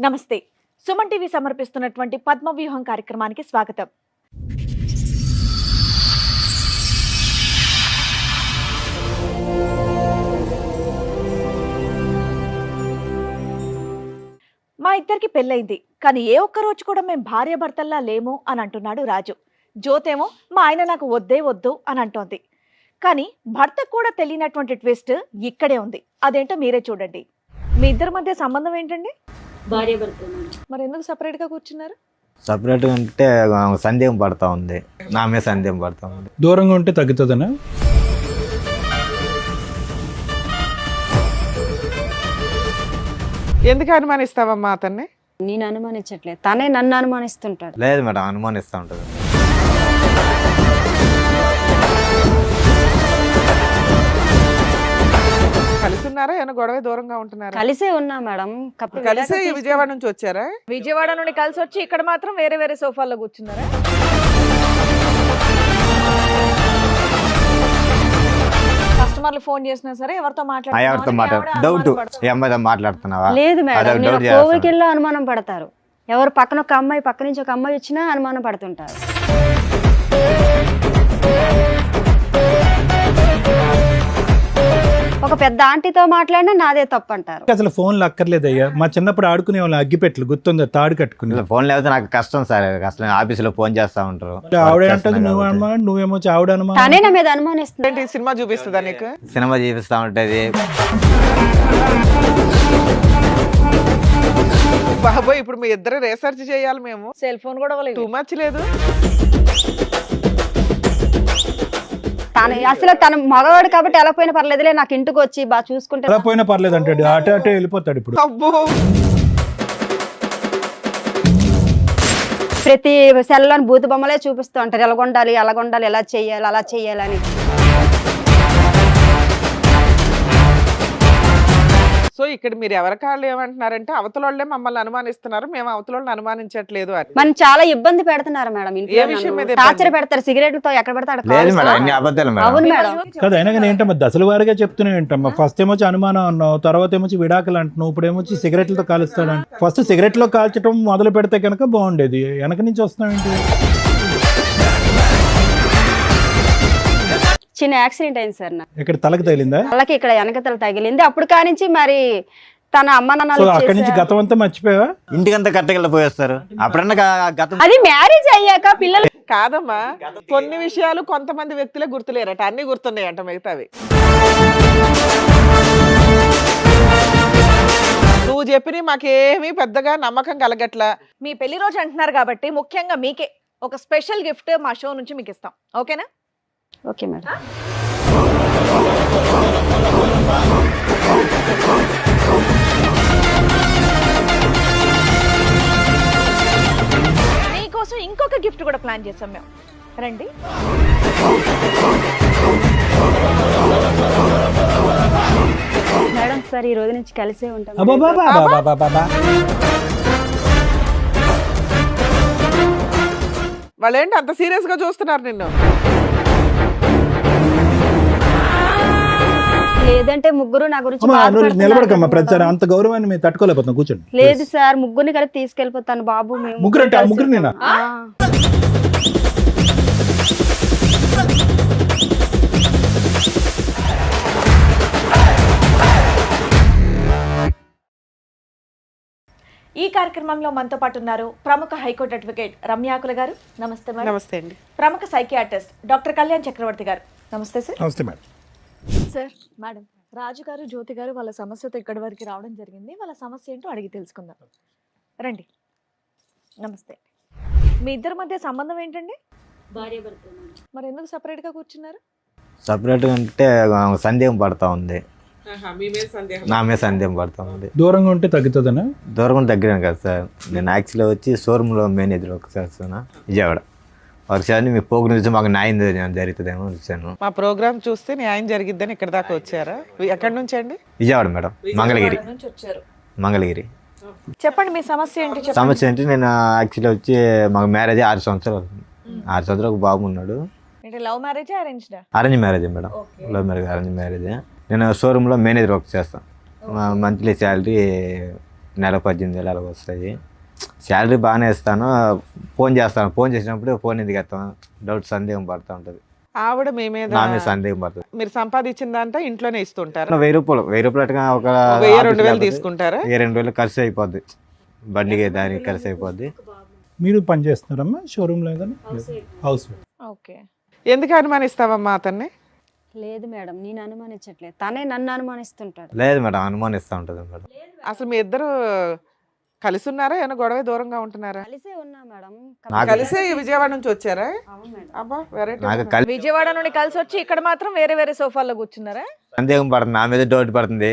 నమస్తే. సుమన్ టీవీ సమర్పిస్తున్నటువంటి పద్మవ్యూహం కార్యక్రమానికి స్వాగతం. మా ఇద్దరికి పెళ్ళైంది, కానీ ఏ ఒక్క రోజు కూడా మేము భార్యాభర్తల్లా లేము అని అంటున్నాడు రాజు. జ్యోతేమో మా ఆయన నాకు వద్దే వద్దు అని అంటోంది. కానీ భర్తకు కూడా తెలియనటువంటి ట్విస్ట్ ఇక్కడే ఉంది. అదేంటో మీరే చూడండి. మీ ఇద్దరి మధ్య సంబంధం ఏంటండి? భార్యాభర్త. మరి ఎందుకు సపరేట్ గా కూర్చున్నారు? సపరేట్ అంటే సందేహం పడతా ఉంది, నా మీద సందేహం పడతా ఉంది. దూరంగా ఉంటే తగ్గుతుందనా? ఎందుకు అనుమానిస్తావమ్మా అతన్ని? నేను అనుమానించట్లేదు, తనే నన్ను అనుమానిస్తుంటాడు. లేదు మేడం, అనుమానిస్తూ ఉంటుంది. కలిసి ఉన్నారా? ఏమైనా గొడవ దూరంగా ఉంటున్నారా? కలిసే ఉన్నా మేడం. కలిసే విజయవాడ నుంచి వచ్చారా? విజయవాడ నుండి కలిసి వచ్చి ఇక్కడ మాత్రం వేరే వేరే సోఫాల్లో కూర్చున్నారా? కస్టమర్లు ఫోన్ చేసినా సరే ఎవరితో ఎవరితో డౌట్ ఈ అమ్మాయితో మాట్లాడుతున్నావా? లేదు మేడం, అదొక నేను డౌట్ చేస్తాను. కోవికెళ్ళి అనుమానం పడతారు. ఎవరు పక్కన ఒక అమ్మాయి, పక్క నుంచి ఒక అమ్మాయి వచ్చినా అనుమానం పడుతుంటారు. ఒక పెద్ద ఆంటీతో మాట్లాడినా నాదే తప్పు అంటారు. అసలు ఫోన్లు అక్కర్లేదయ్యా. మా చిన్నప్పుడు ఆడుకునే వాళ్ళు అగ్గిపెట్లు గుర్తుందా? తాడు కట్టుకుని. ఫోన్ లేకపోతే నాకు కష్టం సార్. అసలు ఆఫీసులో ఫోన్ చేస్తా ఉంటారు. ఆవిడ అంటది నువ్వు అనుమానం, నువ్వేమో ఆవిడ అనుమానం. తనే నా మీద అనుమానిస్తుంది. ఏంటి సినిమా చూపిస్తుందా నీకు? సినిమా చూపిస్తా ఉంటది. బాబోయ్, ఇప్పుడు మీ ఇద్దరు రీసెర్చ్ చేయాలి మేము. సెల్ ఫోన్ కూడా టూ మచ్ లేదు. అసలు తన మగవాడు కాబట్టి ఎలా పోయినా పర్లేదులే, నాకు ఇంటికి వచ్చి బాగా చూసుకుంటే ఎలా పోయినా పర్లేదు అంటాడు. అటే వెళ్ళిపోతాడు. ఇప్పుడు అబ్బో, ప్రతి సెల్లోని బూతు బొమ్మలే చూపిస్తూ ఉంటారు. ఎలాగొండాలి, అలాగొండాలి, ఎలా చెయ్యాలి, అలా చెయ్యాలని. సో ఇక్కడ మీరు ఎవరి కాళ్ళు ఏమంటున్నారంటే అవతల వాళ్ళే మమ్మల్ని అనుమానిస్తున్నారు, మేము అవతల వాళ్ళని అనుమానించట్లేదు అని. మనం చాలా ఇబ్బంది పెడుతున్నారు మేడం. ఏ విషయం మీద టార్చర్ పెడతారు, సిగరెట్లతో ఎక్కడ పెడతాడు. లేదు మేడం, అన్ని అబద్ధాలు మేడం. అవును మేడం. కదా, అయినా కానీ ఏంటమ్మా దశల వారిగా చెప్తూనే ఏంటమ్మా. ఫస్ట్ ఏమొచ్చి అనుమానం అన్నావు, తర్వాత ఏమొచ్చి విడాకులు అంటున్నావు, ఇప్పుడు ఏమొచ్చి సిగరెట్లతో కాలుస్తాడు. ఫస్ట్ సిగరెట్లో కాల్చడం మొదలు పెడితే కనుక బాగుండేది. వెనక నుంచి వస్తున్నావేంటి? చిన్న యాక్సిడెంట్ అయింది సార్ నాకు. ఇక్కడ తలకు తగిలిందా? వాళ్ళకి ఇక్కడ వెనకతల తగిలింది. అప్పుడు కానించి మరి తన అమ్మ సో అక్కడి నుంచి గతం అంతా మర్చిపోయావా? ఇంటికంతా కట్టగల పోయేస్తారు. అప్పుడన్నా గతం అది మ్యారేజ్ అయ్యాక పిల్లలు కాదమ్మా, కొన్ని విషయాలు కొంతమంది వ్యక్తులే గుర్తులేరట, అన్ని గుర్తున్నాయంట మిగతావి. నువ్వు చెప్పిన మాకేమీ పెద్దగా నమ్మకం కలగట్లా. మీ పెళ్లి రోజు అంటున్నారు కాబట్టి ముఖ్యంగా మీకే ఒక స్పెషల్ గిఫ్ట్ మా షో నుంచి మీకు ఇస్తాం. ఓకేనా? Okay madam. మీకోసం ఇంకొక గిఫ్ట్ కూడా ప్లాన్ చేసాం మేము. రండి. మేడం సార్ ఈ రోజు నుంచి కలిసే ఉంటాం. అబ్బబ్బబ్బబ్బబ్బబ్బబ్బ. వాళ్ళేంటి అంత సీరియస్ గా చూస్తున్నారు నిన్ను? లేదంటే ముగ్గురు నా గురించి అమ్మా, నువ్వు బాధపడుతున్నారు నిలబడకమ్మా. కదా. ప్రతిసారి అంత గౌరవాన్ని మేము తట్టుకోలేకపోతున్నాం. కూర్చోండి. లేదు సార్, ముగ్గురిని కలిపి తీసుకెళ్ళిపోతాను బాబు. మేము ముగ్గురు అంటే ఆ కలిసి ముగ్గురు నేనా? ఆ. ఈ కార్యక్రమంలో మనతో పాటు ఉన్నారు ప్రముఖ హైకోర్టు అడ్వకేట్ రమ్యాకుల గారు. నమస్తే మేడం. నమస్తే అండి. ప్రముఖ సైకియాట్రిస్ట్ డాక్టర్ కళ్యాణ్ చక్రవర్తి గారు. నమస్తే సార్. నమస్తే మేడం. సార్, మేడం, రాజు గారు, జ్యోతి గారు వాళ్ళ సమస్యతో ఇక్కడి వరకు రావడం జరిగింది. వాళ్ళ సమస్య ఏంటో అడిగి తెలుసుకుందాం. రండి. నమస్తే. మీ ఇద్దరి మధ్య సంబంధం ఏంటండి? భార్యాభర్త. మరి ఎందుకు సపరేట్ గా కూర్చున్నారు? సపరేట్ అంటే సందేహం పడతా ఉంది, నా మీద సందేహం పడతా ఉంది. దూరంగా ఉంటే తగ్గుతుందనా? దూరం తగ్గినాను కదా సార్. నేను యాక్చువల్గా వచ్చి షోరూంలో మేనేజర్ ఒకసారి విజయవాడ. ఒకసారి మీ పోగుని చూసి మాకు న్యాయం జరుగుతుందేమో వచ్చాను. మా ప్రోగ్రామ్ చూస్తే న్యాయం జరిగిద్దని ఇక్కడ దాకా వచ్చారా? ఎక్కడి నుంచి అండి? విజయవాడ మేడం, మంగళగిరి. నుంచి వచ్చారు. మంగళగిరి. చెప్పండి మీ సమస్య ఏంటి? చెప్పండి. సమస్య ఏంటి, నేను యాక్చువల్గా వచ్చి మాకు మ్యారేజ్ 6 సంవత్సరాలు అవుతుంది. 6 సంవత్సరాలు ఒక బాబు ఉన్నాడు. లవ్ మ్యారేజ్ అరేంజ్డా? Arrange marriage madam. Love marriage, arrange marriage. నేను షోరూంలో మేనేజర్ వర్క్ చేస్తాను. మంత్లీ శాలరీ నెల 18,000 అలా వస్తాయి. శాలరీ బాగానే ఇస్తాను, ఫోన్ చేస్తాను. ఫోన్ చేసినప్పుడు ఫోన్ ఎందుకు ఎత్తాను, డౌట్ సందేహం పడుతూ ఉంటుంది. ఆవిడ మీ మీద నా మీద సందేహం పడుతుంది. మీరు సంపాదించిందంతా ఇంట్లోనే ఇస్తుంటారు. 1,000 రూపాయలు ఒక 2,000 తీసుకుంటారా? 2,000 ఖర్చు అయిపోద్ది, బండికి దానికి ఖర్చు అయిపోద్ది. మీరు పని చేస్తున్నారమ్మా షోరూమ్ లో ఏదైనా? House okay. ఎందుకు అనుమానిస్తావమ్మా అతన్ని? లేదు మేడం, నేను అనుమానించట్లేదు, తనే నన్ను అనుమానిస్తుంటాడు. లేదు మేడం, అనుమానిస్తూ ఉంటుంది మేడం. అసలు మీ ఇద్దరు కలిసి ఉన్నారా, ఏమైనా గొడవ దూరంగా ఉంటున్నారా? కలిసే ఉన్నా మేడం. కలిసే విజయవాడ నుంచి వచ్చారా? అవును మేడం. అబ్బా వెరైటీ. నాకు కలిసి విజయవాడ నుండి కలిసి వచ్చి ఇక్కడ మాత్రం వేరే వేరే సోఫాల్లో కూర్చున్నారా? సందేహం పడుతుంది, నా మీద డౌట్ పడుతుంది.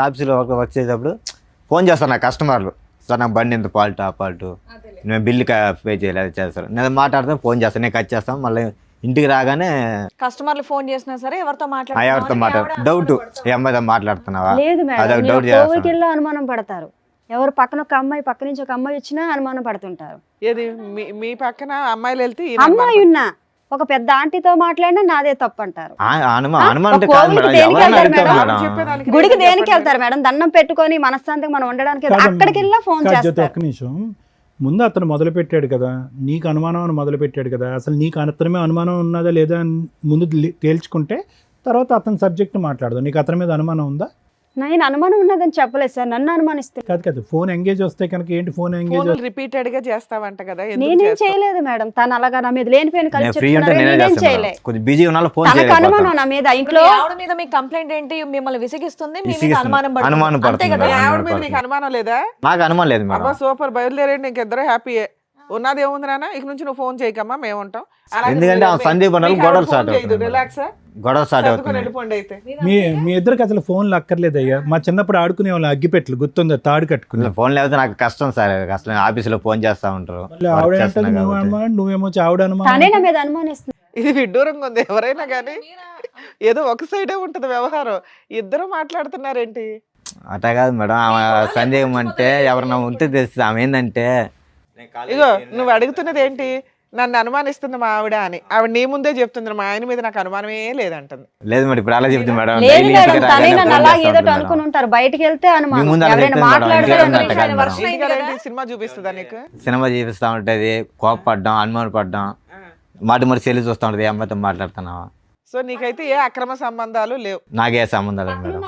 ఆఫీస్లో వర్క్ చేసేటప్పుడు ఫోన్ చేస్తాను నా కస్టమర్లు, సార్ నాకు బండి ఎంత ఫాల్ట్, ఆ ఫాల్ట్, నేను బిల్లు పే చేయలేదు చేస్తారు. నేను మాట్లాడితే ఫోన్ చేస్తాను, నేను కట్ చేస్తాను. మళ్ళీ ఇంటికి రాగానే కస్టమర్లు ఫోన్ చేసినా సరే ఎవరితో ఎవరితో డౌట్, ఈ అమ్మాయితో మాట్లాడుతున్నావా, లేదు అదొక మేడం, డౌట్ కోవికిల్లో అనుమానం పడతారు. ఎవరు పక్కన ఒక అమ్మాయి, పక్క నుంచి ఒక అమ్మాయి వచ్చినా అనుమానం పడుతుంటారు. ఏది మీ పక్కన అమ్మాయిలు వెళ్తే అమ్మాయి ఉన్నా ఒక పెద్ద ఆంటీతో మాట్లాడినా నాదే తప్పు అంటారు. అనుమానం అంటే ఒక కాదు కోవిల్కి మేడం, దేనికి ఎవరైనా వెళ్తారు అడుగుతారు మేడం? మేడం. గుడికి దేనికి వెళ్తారు మేడం? దండం పెట్టుకొని మనశ్శాంతిగా మనం ఉండడానికి అక్కడికి వెళ్ళా ఫోన్ చేస్తారు. ఒక్క నిమిషం, ముందు అతను మొదలు పెట్టాడు కదా, నీకు అనుమానం అని మొదలు పెట్టాడు కదా, అసలు నీకు అతని అనుమానం ఉన్నదా లేదా అని ముందు తేల్చుకుంటే తర్వాత అతని సబ్జెక్ట్ మాట్లాడదు. నీకు అతని మీద అనుమానం ఉందా? నేను అనుమానం ఉన్నదని చెప్పలేదు సార్, నన్ను అనుమానిస్తే. కాదు ఫోన్ ఎంగేజ్ వస్తే కనుక ఏంటి, ఫోన్ ఎంగేజ్ రిపీటెడ్ గా చేస్తావంట కదా? నేనేం చేయలేదు మేడం, తను అలాగా నా మీద లేనిపోయిన నేను ఫ్రీ ఉంటే నేనే నేనేం చేస్తాను చేయలే. మేడం. కొంచెం బిజీ ఉన్నా ఫోన్ తనకు అనుమానం నా మీద. ఇంట్లో ఆవిడ మీద మీ కంప్లైంట్ ఏంటి? మిమ్మల్ని విసిగిస్తుంది, మీ మీద విసిగిస్తుంది. అనుమానం పడుతుంది. అనుమానం అంతే పడుతుంది కదా? మేడం. ఆవిడ మీద నీకు అనుమానం లేదా? నాకు అనుమానం లేదు అబ్బా మేడం. సూపర్, బయలుదేరండి, ఇంకిద్దరు హ్యాపీయే. ఉన్నది ఏముంది నాన్న, ఇక నుంచి నువ్వు ఫోన్ చేయకమ్మా, మేము ఉంటాం. ఎందుకంటే ఆ సందీప్ అన్నారు గొడవ స్టార్ట్ అవుతుంది. రిలాక్స్ గొడవ స్టార్ట్ అవుతుంది. వెళ్ళిపోండి అయితే. మీ ఇద్దరికి అసలు ఫోన్లు అక్కర్లేదు అయ్యా. మా చిన్నప్పుడు ఆడుకునే వాళ్ళు అగ్గిపెట్లు గుర్తుందా, తాడు కట్టుకుని. ఫోన్ లేకపోతే నాకు కష్టం సార్, అసలు ఆఫీసులో ఫోన్ చేస్తా ఉంటారు. మళ్ళీ ఆవిడ అంటది నువ్వు అనుమానం, నువ్వేమో ఆవిడ అనుమానం. తనే నా మీద అనుమానిస్తుంది. ఇది విడ్డూరంగా ఉంది. ఎవరైనా కానీ ఏదో ఒక సైడే ఉంటది వ్యవహారం, ఇద్దరు మాట్లాడుతున్నారేంటి? అట్లా కాదు మేడం, ఆమె సందేహం అంటే ఎవరన్నా ఉంటే తెలుస్తుంది. ఆమె ఏంటంటే ఇగో నువ్వు అడుగుతున్నది ఏంటి, నన్ను అనుమానిస్తుంది మా ఆవిడ అని. ఆవిడ నీ ముందే చెప్తుంది, మా ఆయన మీద నాకు అనుమానమే లేదంటుంది. లేదు మేడం, ఇప్పుడు అలా చెప్తుంది మేడం. లేదు డైలీ మేడం, ఇంటికి తనే రాగానే నన్ను ఫోన్ అలా చేస్తా ఏదో ఉంటుంది అనుకుని మేడం. ఉంటారు. బయటికి వెళ్తే మీ అనుమానం, ముందు అలా ఎవరైనా చెప్తుంది మేడం, మాట్లాడితే ఇంటికి రాగానే అట్ట కాదు మేడం. ఇంటికి వెళ్ళి సినిమా చూపిస్తుందా నీకు? సినిమా చూపిస్తా ఉంటది, కోపపడ్డం, అనుమానం పడ్డం, మరి సెల్లి చూస్తా ఉంటది, ఏ అమ్మాయితో మాట్లాడుతున్నావా. సో నీకైతే ఏ అక్రమ సంబంధాలు లేవు? నాకే సంబంధాలు మేడం.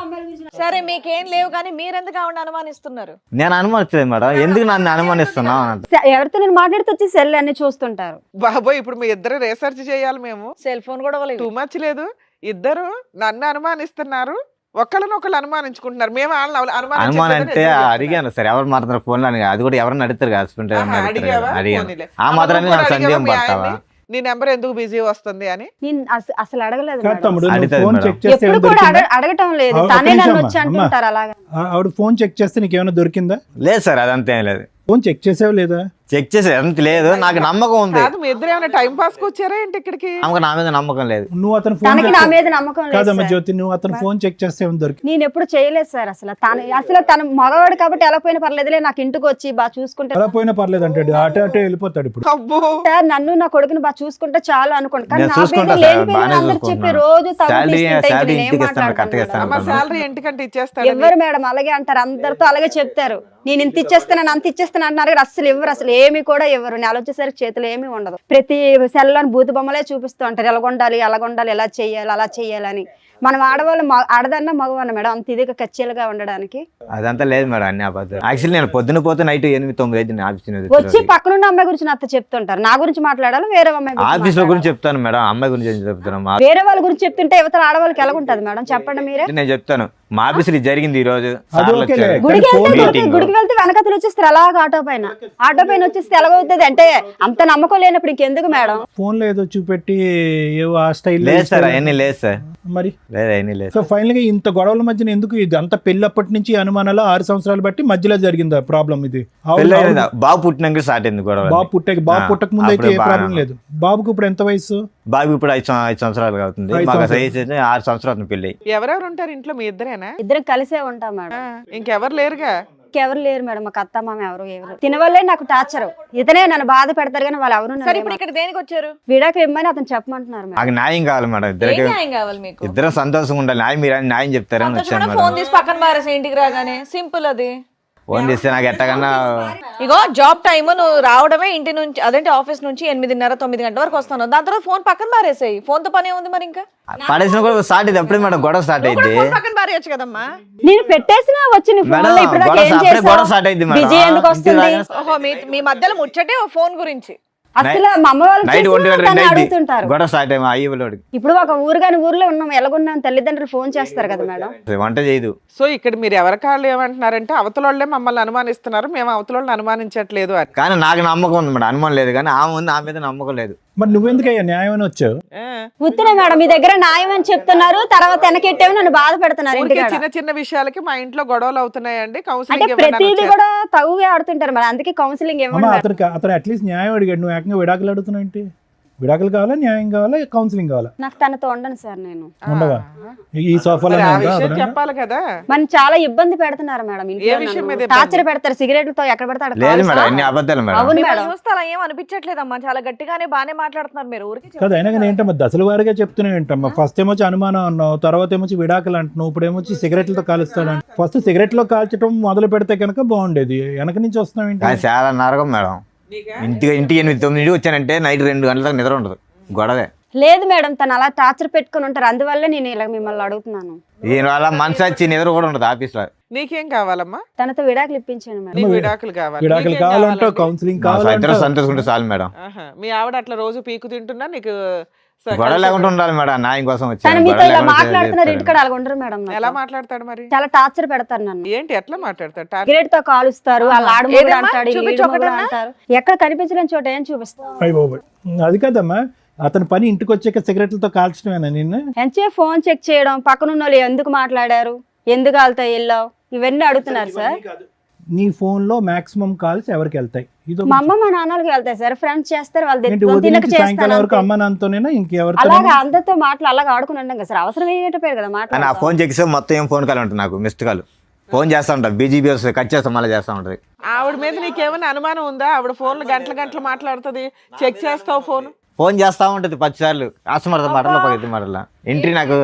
సరే మీకేం లేవు కానీ మీరెందుకు ఆవిడ అనుమానిస్తున్నారు? నేను అనుమానించలేదు మేడం, ఎందుకు నన్ను అనుమానిస్తున్నావు అని అంట. ఎవరితో నేను మాట్లాడితే వచ్చి సెల్ అన్ని చూస్తుంటారు. బాబోయ్, ఇప్పుడు మీ ఇద్దరు రీసెర్చ్ చేయాలి మేము. సెల్ ఫోన్ కూడా ఇవ్వలేదు. టూ మచ్ లేదు. ఇద్దరు నన్ను అనుమానిస్తున్నారు, ఒకళ్ళనొకళ్ళు అనుమానించుకుంటున్నారు. మేము వాళ్ళని అనుమానం అంటే అడిగాను సార్, ఎవరు మాట్లాడుతున్నారు ఫోన్ అని. అది కూడా ఎవరన్నా అడుగుతారు కదా, హస్బెండ్ అడిగావా? అడిగాను. ఆ మాత్రాన్ని నాకు సందేహం పడతావా? నీ నెంబర్ ఎందుకు బిజీ వస్తుంది అని నేను అసలు అడగలేదు కాదు మేడం. తమ్ముడు, నువ్వు అడుగుతాది ఫోన్ మేడం. చెక్ చేస్తే ఎప్పుడు ఏమైనా కూడా దొరికిందా? అడగటం లేదు, ఒక్క తనే నిమిషం నన్ను అమ్మా, వచ్చి అమ్మా. అంటుంటారు అలాగా. ఆవిడ ఫోన్ చెక్ చేస్తే నీకేమైనా దొరికిందా? లేదు సార్, అదంతా ఏం లేదు. ఫోన్ చెక్ చేసావు లేదా? చెక్ చేసి ఎంత లేదు, నాకు నమ్మకం ఉంది. కాదు, మీ ఇద్దరు ఏమైనా టైం పాస్ కి వచ్చారా ఏంటి ఇక్కడికి? ఆమెకు నా మీద నమ్మకం లేదు. నువ్వు అతను ఫోన్ తనకి నా మీద నమ్మకం లేదు కాదమ్మా సార్. జ్యోతి, నువ్వు అతను ఫోన్ చెక్ చేస్తే ఏమైనా దొరికి? నేను ఎప్పుడు చేయలేదు సార్. అసలు తన మగవాడు కాబట్టి ఎలా పోయినా పర్లేదులే, నాకు ఇంటికి వచ్చి బాగా చూసుకుంటే అలా పోయినా పర్లేదు అంటాడు, అటే అటే వెళ్ళిపోతాడు. ఇప్పుడు అబ్బో, సార్ నన్ను నా కొడుకుని బాగా చూసుకుంటే చాలు అనుకోండి. కానీ నేను నా చూసుకుంటా పేరు సార్, లేని బాగానే పేరు అందరు చెప్పి చూసుకుంటున్నాను. రోజు తగులు శాలరీ తీసుకుంటే శాలరీ ఇంక ఇంటికి నేనేం ఇస్తాను, కరెక్ట్గా మాట్లాడతాను ఇస్తాను. అమ్మ శాలరీ ఇంటికంటే ఇచ్చేస్తాడు. ఎవరు మేడం అలాగే అంటారు, అందరితో అలాగే చెప్తారు. నేను ఇంత ఇచ్చేస్తాను అంత ఇచ్చేస్తాను అంటున్నారు కానీ అసలు ఇవ్వరు, అసలు ఏమి కూడా ఇవ్వరు. నెల వచ్చేసరికి చేతిలో ఏమీ ఉండదు. ప్రతి సెల్లోని భూత బొమ్మలే చూపిస్తూ ఉంటారు, ఎలాగొండాలి అలాగొండాలి, ఎలా చెయ్యాలి అలా చెయ్యాలని. మనం ఆడవాళ్ళు ఆడదన్నా మగవన్న మేడం అంత ఇదిగా కచ్చేలుగా ఉండడానికి. అదంతా లేదు మేడం, అన్ని అబద్ధాలు. యాక్చువల్లీ నేను పొద్దున పోతే నైట్ 8-9 అయితే ఆఫీస్ వచ్చి పక్కనున్న అమ్మాయి గురించి నాతో చెప్తుంటారు. నా గురించి మాట్లాడాలి, వేరే అమ్మాయి గురించి ఆఫీస్ లో మాట్లాడాలా? గురించి చెప్తాను మేడం, అమ్మాయి గురించి ఏం చెప్తాను. వేరే వాళ్ళ గురించి చెప్తుంటే యువతల ఆడవాళ్ళకి ఎలా ఉంటుంది మేడం చెప్పండి మీరే. నేను చెప్తాను, మా ఆఫీస్ లో జరిగింది ఈ రోజు. అది సార్లు ఓకేలే. వచ్చారు. గుడికి ఫోన్ వెళ్తే మీటింగ్. గుడికి వెళ్తే వెనకతలు వచ్చేస్తారు అలాగ ఆటో పైన వచ్చేస్తే ఎలాగవుతుంది అంటే అంత నమ్మకం లేనప్పుడు ఇంకెందుకు మేడం. ఫోన్ లో ఏదో చూపెట్టి ఏవో ఆ స్టైల్ లేదు సార్, అవన్నీ లేదు సార్, మరి. లేదు అవన్నీ లేదు. సో ఫైనల్ గా ఇంత గొడవల మధ్యన ఎందుకు ఇది అంత పెళ్ళప్పటి నుంచి అనుమానాలు 6 సంవత్సరాలు బట్టి మధ్యలో జరిగిందా ప్రాబ్లం ఇది? పెళ్ళి అయిందా? బాబు పుట్టినాక స్టార్ట్ అయింది గొడవ. బాబు పుట్టక ముందు అయితే ఏ అప్పుడు ప్రాబ్లం బాగా లేదు. బాబుకు ఇప్పుడు ఎంత వయసు? బాబు ఇప్పుడు 5 సంవత్సరాలు అవుతుంది. 5 మాకు సంవత్సరాలు. వయసు అయితే 6 సంవత్సరాలు పెళ్ళి. ఎవరెవరు ఉంటారు ఇంట్లో? మీ ఇద్దరేనా? ఇద్దరం కలిసే ఉంటాం మేడం. ఇంకెవరు లేరుగా? ఇంకెవరు లేరు మేడం, మాకు అత్త మామ ఎవరు తినవల్లే నాకు టార్చర్. ఇతనే నన్ను బాధ పెడతారు కానీ వాళ్ళు ఎవరు సరే ఇప్పుడు ఇక్కడ దేనికి వచ్చారు? విడాకు ఇమ్మని అతను చెప్పమంటున్నారు మేడం. నాకు న్యాయం కావాలి మేడం, ఏం ఇద్దరికి న్యాయం కావాలి మీకు? ఇద్దరం సంతోషంగా ఉండాలి. న్యాయం మీరు న్యాయం చెప్తారని వచ్చాను సంతోషంగా మేడం. ఫోన్ తీసి పక్కన మారేసి ఇంటికి రాగానే సింపుల్ అది. ఫోన్ చేస్తే నాకు ఎట్టకన్నా ఇగో జాబ్ టైమ్ నువ్వు రావడమే ఇంటి నుంచి అదేంటి ఆఫీస్ నుంచి 8:30 9 గంటల వరకు వస్తాను, దాని తర్వాత ఫోన్ పక్కన పారేసాయి. ఫోన్ తో పని ఉంది మరి ఇంకా పడేసిన కూడా స్టార్ట్ అయింది అప్పుడే మేడం, గొడవ స్టార్ట్ అయింది ఫోన్ పక్కన పారేయచ్చు కదమ్మా. నేను పెట్టేసినా వచ్చి నీ మేడం, ఫోన్ లో ఇప్పుడు గొడవ ఏం అప్పుడే గొడవ చేసావు? స్టార్ట్ అయింది మేడం. బిజీ ఎందుకు వస్తుంది? ఓహో మీ మధ్యలో ముచ్చటే ఓ ఫోన్ గురించి. అసలు మా అమ్మ వాళ్ళు నైట్ చేసినా 1:00 తను 2 అడుగుతుంటారు. గొడవ స్టార్ట్ అయ్యి అయ్యలోడు ఇప్పుడు ఒక ఊరు కాని ఊర్లో ఉన్నాం, ఎలాగున్నాం తల్లిదండ్రులు ఫోన్ చేస్తారు కదా మేడం. వంట చేయదు. సో ఇక్కడ మీరు ఎవరికాళ్ళు ఏమంటున్నారంటే అవతలోళ్ళే మమ్మల్ని అనుమానిస్తున్నారు, మేము అవతలోళ్ళని అనుమానించట్లేదు అని. కానీ నాకు నమ్మకం ఉంది మేడం, అనుమానం లేదు. కానీ ఆమె ఉంది, ఆమె మీద నమ్మకం లేదు. మరి నువ్వెందుకయ్యా న్యాయం అని వచ్చావు? ఆ. ఉత్తునే మేడం మీ దగ్గర న్యాయం అని చెప్తున్నారు, తర్వాత వెనకెట్టేవి నన్ను బాధ పెడుతున్నారు ఊరికే ఇంటికాడ. చిన్న చిన్న విషయాలకి మా ఇంట్లో గొడవలు అవుతున్నాయండి, అంటే కౌన్సిలింగ్ ప్రతిదీ కూడా తగుగా ఆడుతుంటారు మేడం, అందుకే కౌన్సిలింగ్ అమ్మ ఇవ్వండి. అతను అట్లీస్ట్ న్యాయం అడిగాడు, నువ్వు ఏకంగా విడాకులు అడుగుతున్నావు ఏంటి? విడాకులు కావాలా, న్యాయం కావాలా, కౌన్సిలింగ్ కావాలా? నాకు తనతో ఉండను సార్ నేను. ఉండవా? ఈ సోఫాలో ఆ విషయం చెప్పాలి కదా. మన చాలా ఇబ్బంది పెడుతున్నారు మేడం ఏ విషయం మీద ఇబ్బంది? టార్చర్ పెడతారు, సిగరెట్లతో ఎక్కడ పెడతాడు లేదు మేడం, అన్ని అబద్ధాలు మేడం. అవును మిమ్మల్ని మేడం. చూస్తే అలా ఏం అనిపించట్లేదమ్మా, చాలా గట్టిగానే బానే మాట్లాడుతున్నారు మీరు. ఊరికి కదా అయినా కానీ ఏంటమ్మా దశల వారిగా చెప్తున్నావు ఏంటమ్మా? ఫస్ట్ ఏమొచ్చి అనుమానం అన్నావు, తర్వాత ఏమొచ్చి విడాకులు అంటున్నావు, ఇప్పుడు ఏమొచ్చి సిగరెట్లతో కాలుస్తాడు. ఫస్ట్ సిగరెట్లో కాల్చడం మొదలు పెడితే కనుక బాగుండేది, వెనక నుంచి వస్తున్నావు ఏంటి? కానీ చాలా నరకం మేడం. ఇంటికి 8 9 వచ్చానంటే నైట్ 2 గంటలకు నిద్ర ఉండదు, గొడవే. లేదు మేడం, తను అలా టార్చర్ పెట్టుకుని ఉంటారు, అందువల్ల నేను ఇలా మిమ్మల్ని అడుగుతున్నాను. దీనివల్ల మనసు వచ్చి నిద్ర కూడా ఉండదు ఆఫీస్లో. నీకేం కావాలమ్మా? తనతో విడాకులు ఇప్పించాను మేడం. నీకు విడాకులు కావాలి. విడాకులు నీకేం కావాలంటావు, కావాలండి? కౌన్సిలింగ్ ఇద్దరు కావాలంటావు. సంతోషంటే చాలు మేడం. ఆహా. మీ ఆవిడ అట్లా రోజు పీకు తింటున్నా నీకు గొడవ లేకుండా ఉండాలి మేడం, న్యాయం కోసం తను వచ్చాను. మీతో గొడవ ఇలా లేకుండా మాట్లాడుతున్నారు, చేస్తాడు. ఇంటికాడ అలా ఉండరు మేడం నాతో. ఎలా మాట్లాడతాడు మరి? చాలా టార్చర్ పెడతారు నన్ను. ఏంటి ఎట్లా మాట్లాడతాడు? సిగరెట్ తో కాలుస్తారు, వాళ్ళ ఆడమొగుడు ఏదమ్మా? అంటాడు, చూపించు ఈడు మొగుడు ఒకటన్నా? అంటారు. ఎక్కడ కనిపించలేని చోట ఏం చూపిస్తారు? అయ్య బాబోయ్. అది కాదమ్మా, అతని పని ఇంటికి వచ్చాక సిగరెట్లతో కాల్చడమేనా నిన్ను? ఎంచే ఫోన్ చెక్ చేయడం, పక్కన ఉన్న వాళ్ళు ఎందుకు మాట్లాడారు, ఎందుకు వాళ్ళతో వెళ్ళావు, ఇవన్నీ అడుగుతున్నారు సార్. నీ ఫోన్ లో మాక్సిమం కాల్స్ ఎవరికి వెళ్తాయి? ఇది మా అమ్మ మా నాన్నలకి వెళ్తాయి సార్, ఫ్రెండ్స్ చేస్తారు, వాళ్ళు ఏంటి తినక ఉదయం నుంచి సాయంకాలం చేస్తాను వరకు అంతే. అమ్మ నాన్నతోనేనా ఇంకెవరితో? అలాగా అందరితో మాటలు అలాగా ఆడుకుని ఉంటాం కదా సార్, అవసరం ఏంటో కదా కానీ మాట్లాడు. ఆ ఫోన్ చెక్కిస్తే మొత్తం ఏం ఫోన్ కాల్ ఉంటుంది, నాకు మిస్డ్ కాల్. ఫోన్ చేస్తా ఉంటా, బీజీబీ వస్తుంది, కట్ చేస్తా మళ్ళీ చేస్తా ఉంటది. ఆవిడ మీద నీకేమైనా అనుమానం ఉందా? ఆవిడ ఫోన్లు గంటలు గంటలు మాట్లాడుతుంది, చెక్ చేస్తావు ఫోన్ చేస్తా ఉంటుంది 10 సార్లు, కస్టమర్తో మాటలు పది మాటల. ఎంట్రీ నాకు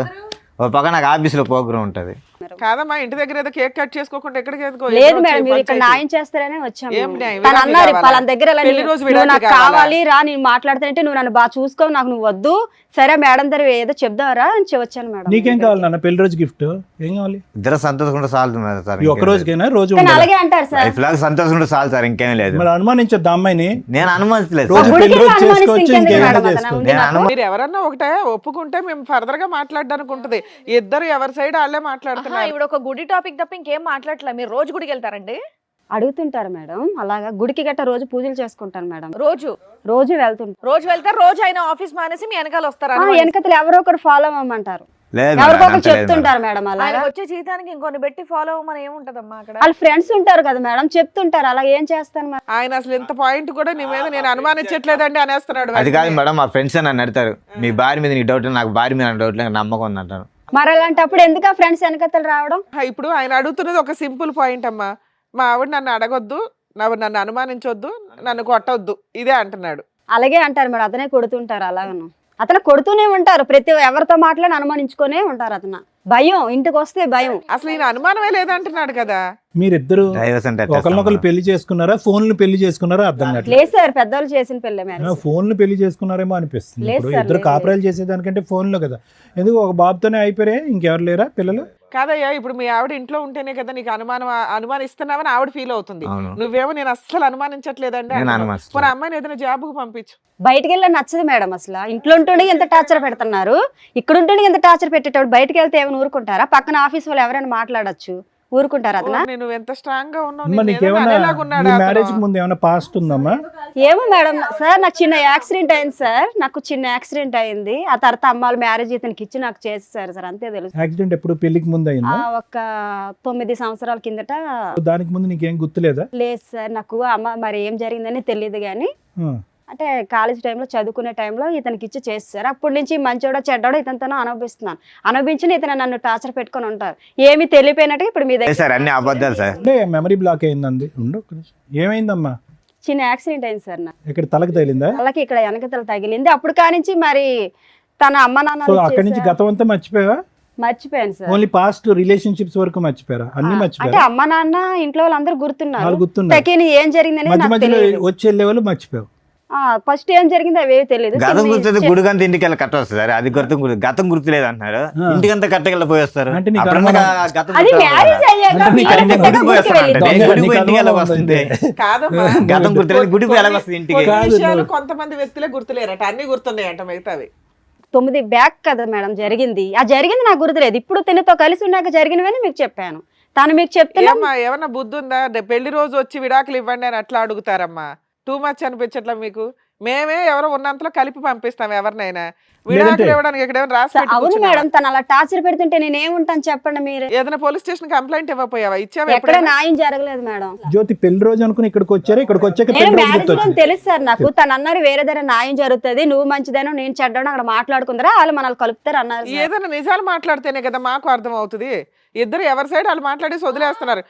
ఒక పక్క నాకు ఆఫీస్లో ప్రోగ్రామ్ ఉంటుంది. కాదమ్మా, ఇంటి దగ్గర ఏదో కేక్ కట్ చేసుకోకుండా ఎక్కడికి ఎందుకో? లేదు మేడం, మీరు ఇక్కడ న్యాయం చేస్తారనే వచ్చాము. ఏం న్యాయం? తను విడాకులు అన్నారు కావాలా? వాళ్ళ దగ్గర ఇలా పెళ్లి నువ్వు రోజు విడాకులు నాకు కావాలా? కావాలి రా, నేను మాట్లాడుతానంటే నువ్వు నన్ను బాగా చూసుకో, నాకు నువ్వు వద్దు, సరే మేడం దగ్గర ఏదో చెప్దావరా అని వచ్చాను మేడం. నీకేం కావాలి నాన్న? పెళ్లి రోజు గిఫ్ట్ ఏం కావాలి? ఇద్దరు సంతోషంగా చాలు మేడం సార్. ఈ ఒక్క రోజుకైనా రోజు కానీ ఉండాలా? అలాగే అంటారు సార్. లైఫ్ లాగా సంతోషంగా చాలు సార్, ఇంకేం లేదు. మరి అనుమానించొద్దు అమ్మాయిని. నేను అనుమతిలేదు రోజు సార్. పెళ్లి రోజు గుడికి చేసుకోవచ్చు, అనుమానిస్తే ఇంకేమైనా ఇంకెందుకు మేడం చేసుకోవచ్చు. నేను అనుమతి మీరు ఎవరన్నా ఒకటే ఒప్పుకుంటే మేము ఫర్దర్ గా మాట్లాడడానికి ఉంటది. ఇద్దరు ఎవరి సైడ్ వాళ్ళే మాట్లాడుతున్నారు. ఇప్పుడు ఒక గుడి టాపిక్ తప్ప ఇంకేం మాట్లాడలే. మీరు రోజు గుడికి వెళ్తారండి? అడుగుతుంటారు మేడం, అలాగా గుడికి గట్ట రోజు పూజలు చేసుకుంటాను మేడం, రోజు రోజు వెళ్తుంటారు. రోజు వెళ్తారు, రోజు అయినా ఆఫీస్ మానేసి మీ వెనకాల వస్తారా? వెనకతలు ఎవరో ఒకరు ఫాలో అవ్వమంటారు, లేదు ఎవరికొకరు మేడం, అంత లేదు మేడం. చెప్తుంటారు మేడం. అలా ఆయన వచ్చే జీతానికి ఇంకొన్ని పెట్టి ఫాలో అవ్వమని ఏముంటదమ్మా అక్కడ? వాళ్ళ ఫ్రెండ్స్ ఉంటారు కదా మేడం, చెప్తుంటారు, అలా ఏం చేస్తాను మరి. ఆయన అసలు ఇంత పాయింట్ కూడా నీ మీద నేను అనుమానించట్లేదండి అనేస్తున్నాడు. అది కాదు మేడం, మా ఫ్రెండ్స్ నన్ను అడతారు, మీ భార్య మీద నీకు డౌట్, నాకు భార్య మీద డౌట్ లేదు, నమ్మకం ఉంది అంటారు. మరి అలాంటప్పుడు ఎందుకు ఆ ఫ్రెండ్స్ వెనకతలు రావడం? ఇప్పుడు ఆయన అడుగుతున్నది ఒక సింపుల్ పాయింట్ అమ్మా, మా ఆవిడ నన్ను అడగొద్దు, నన్ను అనుమానించొద్దు, నన్ను కొట్టొద్దు, ఇదే అంటున్నాడు. అలాగే అంటారు మేడం, అతనే కొడుతుంటారు, అలాగను అతను కొడుతూనే ఉంటారు, ప్రతి ఎవరితో మాట్లాడి అనుమానించుకునే ఉంటారు. అతను భయం, ఇంటికి వస్తే భయం. అసలు ఈయన అనుమానమే లేదంటున్నాడు కదా. మీరిద్దరు డైవర్స్ అంటే ఎట్లా ఒకరినొకరు ఇస్తాం పెళ్లి చేసుకున్నారా, ఫోన్లు పెళ్లి చేసుకున్నారా? అర్థం కావట్లేదు. లేదు సార్, పెద్దవాళ్ళు చేసిన పెళ్ళే మేడం. ఫోన్లు పెళ్లి చేసుకున్నారేమో అనిపిస్తుంది. లేదు ఇప్పుడు సార్, ఇద్దరు లేదు. కాపురాలు చేసేదానికంటే ఫోన్లో కదా. ఎందుకు ఒక బాబుతోనే అయిపోయారే, ఇంకెవరు లేరా పిల్లలు? కాదయ్యా, ఇప్పుడు మీ ఆవిడ ఇంట్లో ఉంటేనే కదా నీకు అనుమానిస్తున్నావని ఆవిడ ఫీల్ అవుతుంది. అవును. నువ్వేమో నేను అస్సలు అనుమానించట్లేదండి నేను అంటున్నావు. అనుమానిస్తలేదు. పోనీ అమ్మాయిని ఏదైనా జాబ్కు పంపించు. బయటికి వెళ్ళి నచ్చదు మేడం, అసలు ఇంట్లో ఉంటుండే ఎంత టార్చర్ పెడుతున్నారు, ఇక్కడ ఉంటుండే ఎంత టార్చర్ పెట్టేటప్పుడు బయటకు వెళ్తే ఏమైనా ఊరుకుంటారా? పక్కన ఆఫీస్ వాళ్ళు ఎవరైనా మాట్లాడొచ్చు, ఊరుకుంటారా అతను? నువ్వు ఎంత స్ట్రాంగ్ గా ఉన్నావు, అమ్మా నిన్ను ఏదో నీకేమన్నా అనేలాగున్నాడు నీ అతను. మ్యారేజ్ ముందు ఏమైనా పాస్ట్ ఉందమ్మా? ఏమో మేడం సార్, నాకు చిన్న యాక్సిడెంట్ అయింది సార్, నాకు చిన్న యాక్సిడెంట్ అయింది. ఆ తర్వాత అమ్మాళ్ళు మ్యారేజ్ ఇతనికి ఇచ్చి నాకు చేసేసారు సార్, అంతే తెలుసు. యాక్సిడెంట్ ఎప్పుడు పెళ్లికి ముందు అయిందా? ఒక 9 సంవత్సరాల కిందట. దానికి ముందు నీకేం గుర్తులేదా? లేదు సార్, నాకు అమ్మ మరి ఏం జరిగిందని తెలియదు కానీ, ఆ. అంటే కాలేజ్ టైంలో చదువుకునే టైంలో ఇతనికి ఇచ్చి చేస్తారు. అప్పటి నుంచి మంచోడో చెడ్డోడో ఇతనితోనో అనుభవిస్తున్నాను, అనుభవించి ఇతను నన్ను టార్చర్ పెట్టుకొని ఉంటారు. ఏమి తెలియపోయినట్టు ఇప్పుడు మీ లేదు దగ్గర సార్, అన్ని అబద్ధాలు సార్. అంటే మెమరీ బ్లాక్ అయిందండి. ఉండు ఒక్క నిమిషం. ఏమైందమ్మా? చిన్న యాక్సిడెంట్ అయింది సార్, నాకు ఇక్కడ తలకు తగిలిందా? వాళ్ళకి ఇక్కడ వెనకతల తగిలింది. అప్పుడు కానించి మరి తన అమ్మ సో నాన్న అక్కడి నుంచి గతం అంతా మర్చిపోయావా? మర్చిపోయాను సార్. ఓన్లీ పాస్ట్ రిలేషన్షిప్స్ వరకు మర్చిపోయారా? అన్ని అంటే మర్చిపోయారా? అమ్మ నాన్న ఇంట్లో వాళ్ళందరూ గుర్తున్నారు. వాళ్ళు గుర్తున్నారు. సెకండ్ ఏం జరిగిందని మధ్య నాకు మధ్యలో తెలియదు. వచ్చే లెవెల్ మర్చిపోయావు. ఫస్ట్ ఏం జరిగింది అవేవి తెలియదు. గతం గుర్తుంది, గుడికంతా ఇంటికి వెళ్ళి కట్ట వస్తుంది సార్. అది గతం గుర్తులేదు అంటున్నారు, ఇంటికంతా కట్టకెళ్ళి పోయేస్తారు. అంటే నీకు అప్పుడన్నా అనుమానం- గతం అది గుర్తు మ్యారేజ్ అయ్యాక అంటే నీకు పిల్లలు అనుమానం పుట్టాక గుడికి గుడికి పోయేస్తారంటే వెళ్ళిద్దాం. గుడికి నీకు ఇంటికి ఎలా అనుమానం వస్తుంది? కాదమ్మా గతం గుర్తులేదు, గుడికి ఎలా వస్తుంది ఇంటికి? కొన్ని కాదు, విషయాలు నువ్వు- కొంతమంది వ్యక్తులే గుర్తులేరట, అన్ని గుర్తున్నాయంట మిగతావి. 9 బ్యాక్ కదా మేడం జరిగింది. ఆ జరిగింది నాకు గుర్తులేదు. ఇప్పుడు తినతో కలిసి ఉన్నాక జరిగినవని మీకు చెప్పాను. తను మీకు చెప్తున్నా ఏమ్మా ఏమన్నా బుద్ధి ఉందా? పెళ్లి రోజు వచ్చి విడాకులు ఇవ్వండి అని అట్లా అడుగుతారమ్మా. టూ మచ్ అనిపించట్లా మీకు? మేమే ఎవరో ఉన్నంతలో కలిపి పంపిస్తాం ఎవరినైనా. విడాకులు ఇవ్వడానికి ఇక్కడ ఏమైనా రాసి పెట్టి అవును కూర్చున్నావా? మేడం, తను అలా టార్చర్ పెడుతుంటే నేను ఏముంటాను చెప్పండి మీరు. ఏదైనా పోలీస్ స్టేషన్ కంప్లైంట్ ఇవ్వపోయావా? ఇచ్చావా ఎక్కడ ఎప్పుడైనా? న్యాయం జరగలేదు మేడం. జ్యోతి పెళ్లి రోజు అనుకుని ఇక్కడికి వచ్చారా? ఇక్కడికి వచ్చాక నేను పెళ్లి రోజు మ్యారేజ్ లో గుర్తొచ్చింది. తెలుసు సార్ నాకు. తను అన్నారు వేరే దగ్గర న్యాయం జరుగుతుంది, నువ్వు మంచిదేనో నేను చెడ్డానో అక్కడ మాట్లాడుకుందరా, వాళ్ళు మనల్ని కలుపుతారు అన్నారు సార్. ఏదైనా నిజాలు మాట్లాడితేనే కదా మాకు అర్థం అవుతుంది. ఇద్దరు ఎవరి సైడ్ వాళ్ళు మాట్లాడేసి వదిలేస్తున్నారు.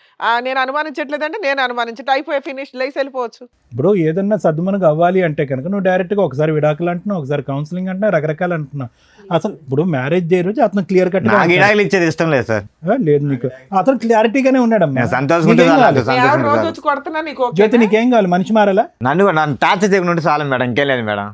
నేను అనుమానించట్లేదంటే నేను అనుమానించట అయిపోయి ఫినిష్ లేసి వెళ్ళిపోవచ్చు. బ్రో ఏదన్నా సద్దుమనకు అవ్వాలి అంటే కనుక నువ్వు డైరెక్ట్గా ఒకసారి విడాకులు అంటున్నావు, ఒకసారి కౌన్సిలింగ్ అంటున్నావు, రకరకాలు అంటున్నావు. అసలు ఇప్పుడు మ్యారేజ్ డే రోజు అతను క్లియర్ కట్ నాకు విడాకులు ఇచ్చేది ఇష్టం లేదు సార్. లేదు, నీకు అతను క్లారిటీగానే ఉన్నాడమ్మా. నేను సంతోషంగా నీకేం కావాలి? మీ ఆవిడ రోజు వచ్చి కొడుతున్నా నీకు ఓకేనా? జ్యోతి నీకేం కావాలి? మనిషి మారాలా? నన్ను టార్చర్ చేయకుండా చాలు మేడం, ఇంకేం లేదు మేడం.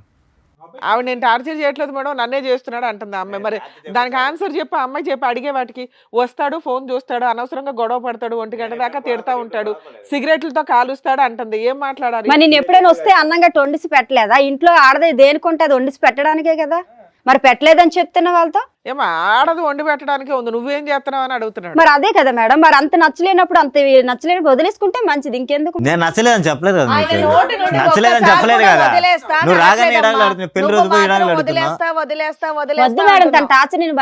ఆవిడ నేను టార్చర్ చేయట్లేదు మేడం, నన్నే చేస్తున్నాడు అంటుంది ఆ అమ్మాయి. మరి దానికి ఆన్సర్ చెప్పి ఆ అమ్మాయి చెప్పి అడిగే వాటికి వస్తాడు, ఫోన్ చూస్తాడు, అనవసరంగా గొడవ పడతాడు, 1 గంట దాకా తిడతా ఉంటాడు, సిగరెట్లతో కాలుస్తాడు అంటుంది. ఏం మాట్లాడాలి? మరి నేను ఎప్పుడైనా వస్తే అన్నంగా వండిసి పెట్టలేదా? ఇంట్లో ఆడది దేనికుంటే అది వండిసి పెట్టడానికే కదా. మరి పెట్టలేదని చెప్తున్న వాళ్ళతో ఏమో ఆడదు వండి పెట్టడానికే ఉంది, నువ్వేం చేస్తున్నావు అని అడుగుతున్నాడు. మరి అదే కదా మేడం. మరి అంత నచ్చలేనప్పుడు అంత నచ్చలేనప్పుడు వదిలేసుకుంటే మంచిది, ఇంకెందుకు. నేను నచ్చలేదని చెప్పలేదు కదా ఆయన నీకు. నోటి నుండి నచ్చలేదని ఒక్కసారి చెప్పలేదు కూడా కదా. వదిలేస్తా నువ్వు రాగానే అనట్లేదమ్మా. విడాకులు అడుగుతున్నావు, పెళ్లి రోజు నువ్వు పోయి మాత్రం విడాకులు అడుగుతున్నావు. వద్దు మేడం, తన టార్చర్ నేను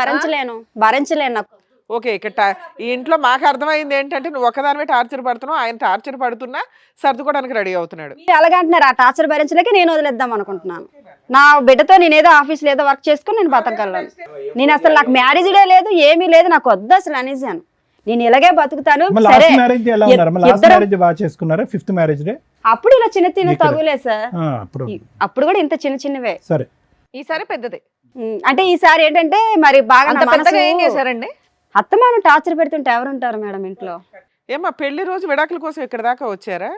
భరించలేను నాకు. ఓకే, ఇక్కడ ఈ ఇంట్లో మాకు అర్థమైంది ఏంటంటే నువ్వు ఒకదానివే టార్చర్ పడుతున్నావు, ఆయన టార్చర్ పడుతున్నా సర్దుకోవడానికి రెడీ అవుతున్నాడు. మీరు అలాగంటున్నారు, ఆ టార్చర్ భరించలేక నేను వదిలేద్దాం అనుకుంటున్నాను. నా బిడ్డతో నేను ఏదో ఆఫీస్ ఏదో వర్క్ చేసుకుని నేను బతకగలను. నేను అసలు నాకు మ్యారేజ్ డే లేదు, ఏమీ లేదు, నాకు వద్దు అసలు అనేసాను. నేను ఇలాగే బతుకుతాను. సరే లాస్ట్ మ్యారేజ్ ఎలా ఉన్నారు? లాస్ట్ ఇద్దరం- మ్యారేజ్ బాగా చేసుకున్నారా? 5th మ్యారేజ్ డే అప్పుడు ఇలా చిన్న తగులే సార్. అప్పుడు అప్పుడు కూడా ఇంత చిన్నవే. సరే. ఈసారి పెద్దది. అంటే ఈసారి ఏంటంటే మరి బాగా అంత నా పెద్దగా ఏం మనసు- చేశారండి? అత్తమాను టార్చర్ పెడుతుంటే ఎవరుంటారు మేడం ఇంట్లో? ఏమ్మా పెళ్లి రోజు విడాకుల కోసం ఇక్కడ దాకా వచ్చారా?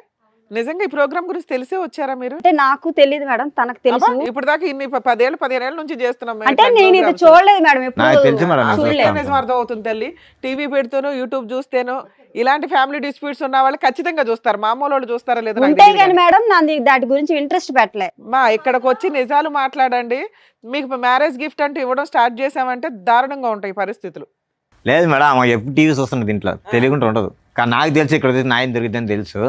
నిజంగా ఈ ప్రోగ్రామ్ గురించి తెలిసే వచ్చారా మీరు? అంటే నాకు తెలియదు మేడం, తనకు తెలుసు. అబ్బా, ఇప్పుడు దాకా ఇన్ని 10 ఏళ్ళ నుంచి చేస్తున్నాం మేము అంటే ఇట్లాంటి నేను ఇది programs. చూడలేదు మేడం, ఎప్పుడు నాకు తెలుసు మేడం, నాకు చూడలేదు. తెలుసు. నిజం అర్థం అవుతుంది తల్లి. టీవీ పెడితేనో యూట్యూబ్ చూస్తేనో ఇలాంటి ఫ్యామిలీ డిస్ప్యూట్స్ ఉన్న వాళ్ళు ఖచ్చితంగా చూస్తారు. మామూలు వాళ్ళు చూస్తారా లేదా నాకు ఉంటాయి తెలీదు కానీ కానీ. మేడం నాది దాటి గురించి ఇంట్రెస్ట్ పెట్టలే. మా ఇక్కడికి వచ్చి నిజాలు మాట్లాడండి. మీకు మ్యారేజ్ గిఫ్ట్ అంటే ఇవ్వడం స్టార్ట్ చేసామంటే దారుణంగా ఉంటాయి పరిస్థితులు. లేదు మేడం, ఆమె ఎప్పుడు టీవీ చూస్తున్నది ఇంట్లో, తెలియకుండా ఉండదు. కానీ నాకు తెలుసు ఇక్కడ వచ్చి న్యాయం దొరికిందని తెలుసు.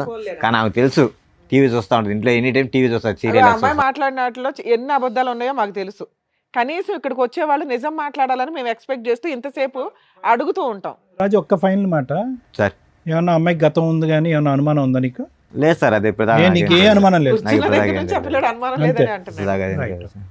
కానీ ఆమెకు తెలుసు టీవీ చూస్తూ ఉంటుంది ఇంట్లో, ఎనీ టైం టీవీ చూస్తారు, అదే సీరియల్ అమ్మాయి మాట్లాడిన వాటిలో ఎన్ని అబద్ధాలు ఉన్నాయో మాకు తెలుసు. కనీసం ఇక్కడికి వచ్చే వాళ్ళు నిజం మాట్లాడాలని మేము ఎక్స్పెక్ట్ చేస్తూ ఇంతసేపు అడుగుతూ ఉంటాం. రాజు ఒక్క ఫైనల్ మాట సార్. ఏమన్నా అమ్మాయికి గతం ఉంది కానీ ఏమన్నా అనుమానం ఉందా నీకు? లేదు సార్, అది ఇప్పుడు నీకు ఏ అనుమానం లేదు? నాకు ఇప్పుడు దగ్గర నుంచి చెప్పలేడు అనుమానం లేదని అంటున్నాడు.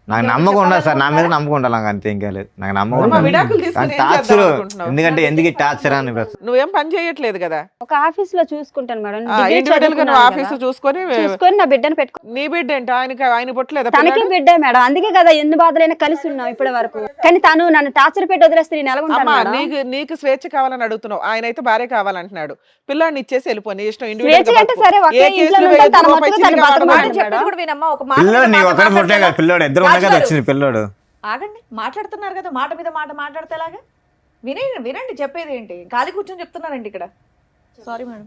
నాకు నమ్మకం ఉండదు సార్, నా మీద నమ్మకం ఉండాలి, నాకు అంతే, ఇంకా లేదు. నాకు నమ్మకం అమ్మా, ఉండదు. విడాకులు తీసుకొని ఏం టార్చర్ చేద్దాం అనుకుంటున్నావు? ఎందుకంటే ఎందుకు టార్చర్ అని నువ్వేం పని చేయట్లేదు కదా. ఒక ఆఫీస్ లో చూసుకుంటాను మేడం. ఇండివిజువల్ గా నువ్వు ఆఫీస్ చూసుకొని చూసుకొని నా బిడ్డను పెట్టుకో. నీ బిడ్డ ఏంటి? ఆయన పుట్టలేదా? తనకి బిడ్డే మేడం, అందుకే కదా ఎన్ని బాధలైనా కలిసి ఉన్నాం ఇప్పటి వరకు. కానీ తను నన్ను టార్చర్ పెట్టి వదిలేస్తే నేను ఎలా ఉంటాను అమ్మా, మేడం? నీకు స్వేచ్ఛ కావాలని అడుగుతున్నావు, ఆయన అయితే భార్య కావాలంటున్నాడు. పిల్లాడిని ఇచ్చేసి వెళ్ళిపోయి నీ ఇష్టం. స్వేచ్ఛ అంటే సరే ఒకే ఇంట్లో ఉంటాను, తన మట్టుకు తను బతకమని చెప్పేది కూడా వినమ్మా. ఒక పిల్లోడు నీ మాట ఒకటి పుట్టే కదా, పిల్లోడు ఇద్దరు ఉన్నా కదా వచ్చింది పిల్లోడు. ఆగండి, మాట్లాడుతున్నారు కదా, మాట మీద మాట మాట్లాడితే ఎలాగా? వినండి చెప్పేది ఏంటి? ఖాళీ కూర్చొని చెప్తున్నారండి ఇక్కడ. Sorry madam.